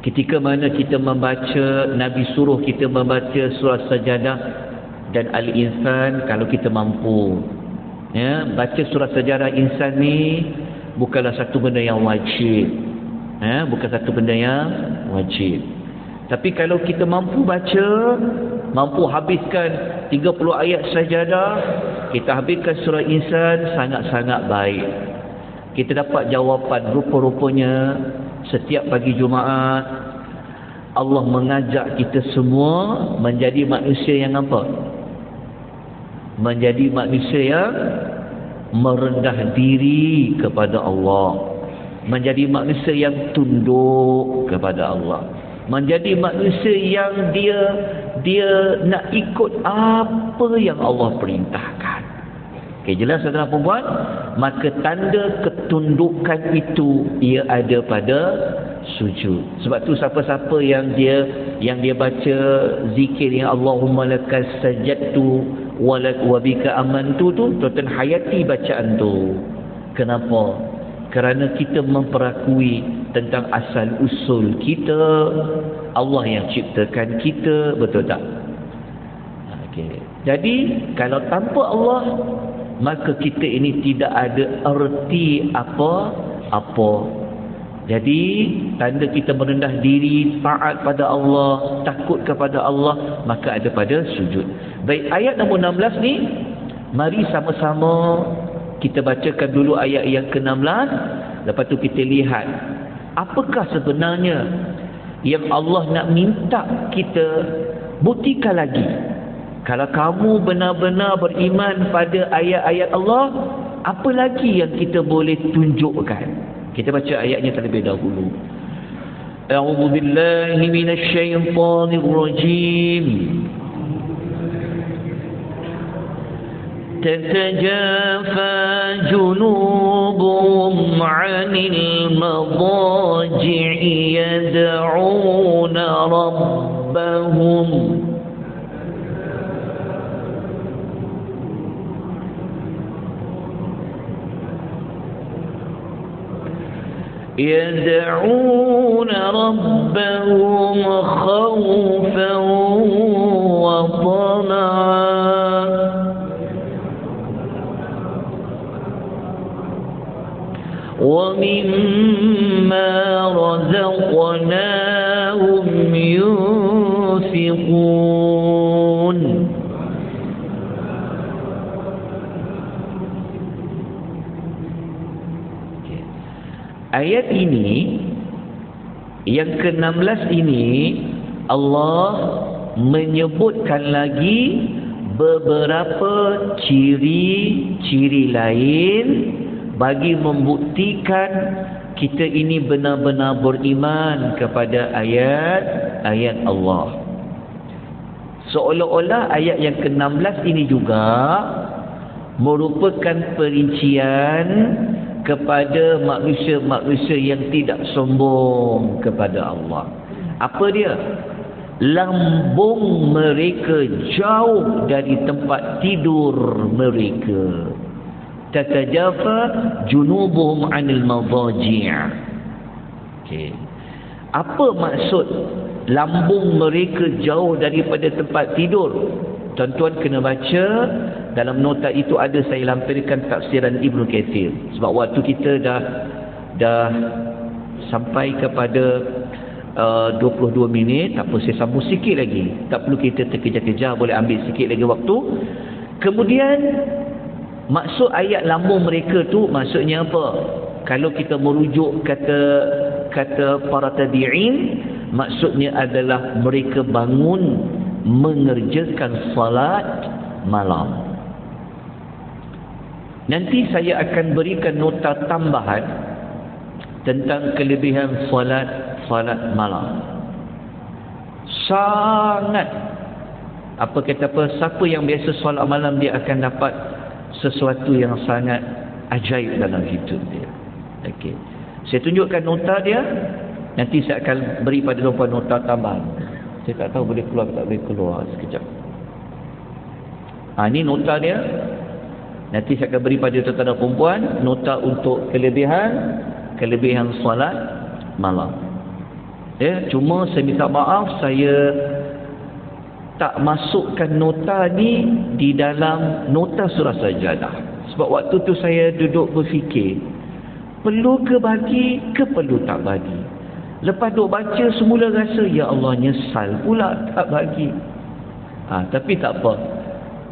ketika mana kita membaca, Nabi suruh kita membaca surah Sajadah dan Al-Insan kalau kita mampu. Ya, baca surah Sajadah Insan ni bukanlah satu benda yang wajib. Ya, bukan satu benda yang wajib. Tapi kalau kita mampu baca, mampu habiskan 30 ayat Sajadah, kita habiskan surah Insan, sangat-sangat baik. Kita dapat jawapan rupa-rupanya setiap pagi Jumaat Allah mengajak kita semua menjadi manusia yang apa? Menjadi manusia yang merendah diri kepada Allah, menjadi manusia yang tunduk kepada Allah, menjadi manusia yang dia nak ikut apa yang Allah perintahkan. Okay, jelas saudara perempuan? Maka tanda ketundukan itu ia ada pada sujud. Sebab tu siapa-siapa yang dia baca zikir yang Allahumma lakas sajadtu wa bika amantu tu, tuan-tuan hayati bacaan tu. Kenapa? Kerana kita memperakui tentang asal usul kita, Allah yang ciptakan kita, betul tak? Okay. Jadi kalau tanpa Allah, maka kita ini tidak ada erti apa-apa. Jadi tanda kita merendah diri, taat pada Allah, takut kepada Allah, maka ada pada sujud. Baik, ayat nombor 16 ni mari sama-sama kita bacakan dulu ayat yang ke-16. Lepas tu kita lihat apakah sebenarnya yang Allah nak minta kita buktikan lagi. Kalau kamu benar-benar beriman pada ayat-ayat Allah, apa lagi yang kita boleh tunjukkan? Kita baca ayatnya terlebih dahulu. A'udzu billahi minasy syaithanir rajim. تتجافى جنوبهم عن المضاجع يدعون ربهم خوفا وطمعا ومما رزقناهم ينفقون. Ayat ini yang ke-16 ini Allah menyebutkan lagi beberapa ciri-ciri lain bagi membuktikan kita ini benar-benar beriman kepada ayat-ayat Allah. Seolah-olah ayat yang ke-16 ini juga merupakan perincian kepada manusia-manusia yang tidak sombong kepada Allah. Apa dia? Lambung mereka jauh dari tempat tidur mereka. Tatajafa junubuhum 'anil madaji'. Okey. Apa maksud lambung mereka jauh daripada tempat tidur? Tuan-tuan kena baca. Dalam nota itu ada saya lampirkan tafsiran Ibnu Katsir. Sebab waktu kita dah sampai kepada 22 minit, tak apa, saya sambung sikit lagi. Tak perlu kita terkejar-kejar, boleh ambil sikit lagi waktu. Kemudian maksud ayat lambung mereka tu maksudnya apa? Kalau kita merujuk kata para tabi'in, maksudnya adalah mereka bangun mengerjakan salat malam. Nanti saya akan berikan nota tambahan tentang kelebihan salat malam. Sangat siapa yang biasa solat malam, dia akan dapat sesuatu yang sangat ajaib dalam hidup dia. Okey. Saya tunjukkan nota dia. Nanti saya akan beri pada tuan nota tambahan. Saya tak tahu boleh keluar atau tak boleh keluar sekejap. Ini nota dia. Nanti saya akan beri pada tuan-tuan dan perempuan nota untuk kelebihan solat malam. Ya, cuma saya minta maaf, saya tak masukkan nota ni di dalam nota surah Sajadah. Sebab waktu tu saya duduk berfikir, perlu ke bagi ke perlu tak bagi. Lepas duk baca semula rasa, ya Allah, nyesal pula tak bagi. Tapi tak apa,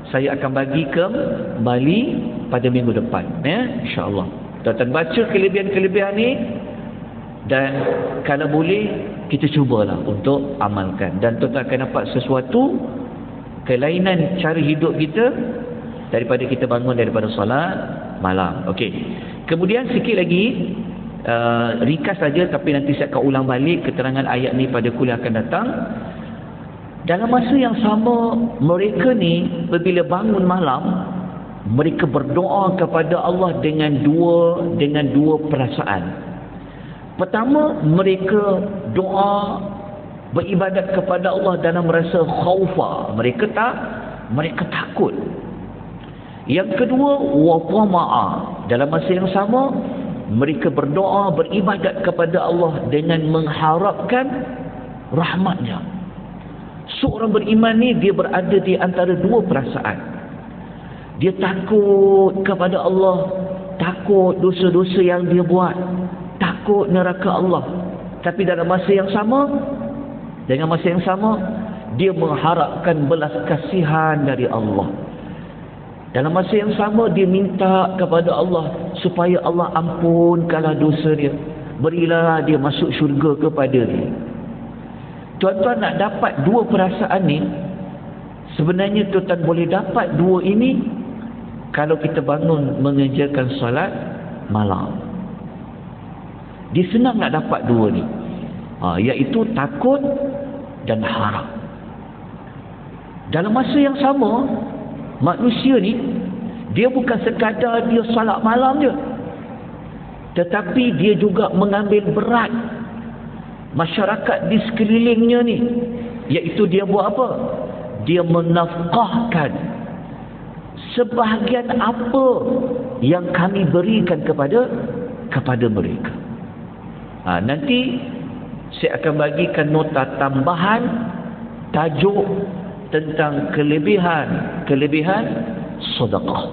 saya akan bagi kembali pada minggu depan, ya, insya-Allah. Tuan-tuan baca kelebihan-kelebihan ni, dan kalau boleh kita cubalah untuk amalkan, dan tuan-tuan akan dapat sesuatu kelainan cara hidup kita daripada kita bangun daripada solat malam. Okey. Kemudian sikit lagi ringkas saja, tapi nanti saya akan ulang balik keterangan ayat ni pada kuliah akan datang. Dalam masa yang sama, mereka ni bila bangun malam, mereka berdoa kepada Allah dengan dua perasaan. Pertama, mereka doa beribadat kepada Allah dalam rasa khaufa. Mereka takut. Yang kedua, wa tama'a. Dalam masa yang sama, mereka berdoa beribadat kepada Allah dengan mengharapkan rahmatnya. Seorang beriman ni dia berada di antara dua perasaan. Dia takut kepada Allah, takut dosa-dosa yang dia buat, takut neraka Allah. Tapi dalam masa yang sama, dia mengharapkan belas kasihan dari Allah. Dalam masa yang sama, dia minta kepada Allah supaya Allah ampunkanlah dosa dia, berilah dia masuk syurga kepada dia. Tuan-tuan nak dapat dua perasaan ni, sebenarnya tuan-tuan boleh dapat dua ini kalau kita bangun mengerjakan solat malam. Dia senang nak dapat dua ni. Iaitu takut dan harap. Dalam masa yang sama, manusia ni, dia bukan sekadar dia solat malam je, tetapi dia juga mengambil berat masyarakat di sekelilingnya ni. Iaitu dia buat apa? Dia menafkahkan sebahagian apa yang kami berikan kepada mereka. Nanti saya akan bagikan nota tambahan tajuk tentang kelebihan sedekah.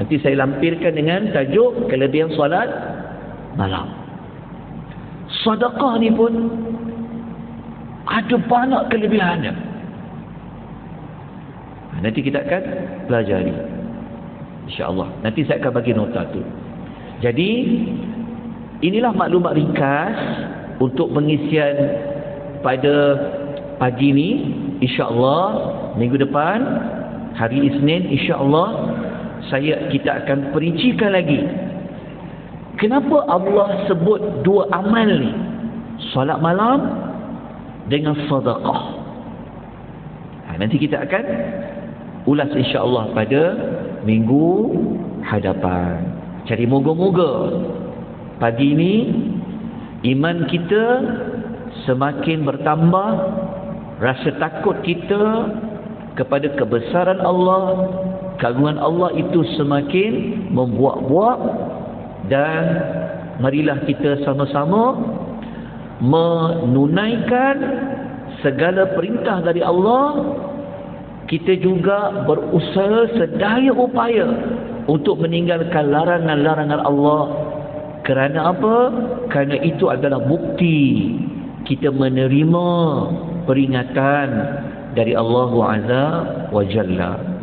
Nanti saya lampirkan dengan tajuk kelebihan solat malam. Sedekah ni pun ada banyak kelebihannya. Nanti kita akan pelajari, insya-Allah. Nanti saya akan bagi nota tu. Jadi inilah maklumat ringkas untuk pengisian pada pagi ni. InsyaAllah minggu depan hari Isnin, insyaAllah kita akan perincikan lagi kenapa Allah sebut dua amal ni, solat malam dengan sedekah. Nanti kita akan ulas insyaAllah pada minggu hadapan. Jadi moga-moga pagi ini iman kita semakin bertambah, rasa takut kita kepada kebesaran Allah, keagungan Allah itu semakin membuak-buak, dan marilah kita sama-sama menunaikan segala perintah dari Allah. Kita juga berusaha sedaya upaya untuk meninggalkan larangan-larangan Allah. Kerana apa? Kerana itu adalah bukti kita menerima peringatan dari Allah Azza wa Jalla.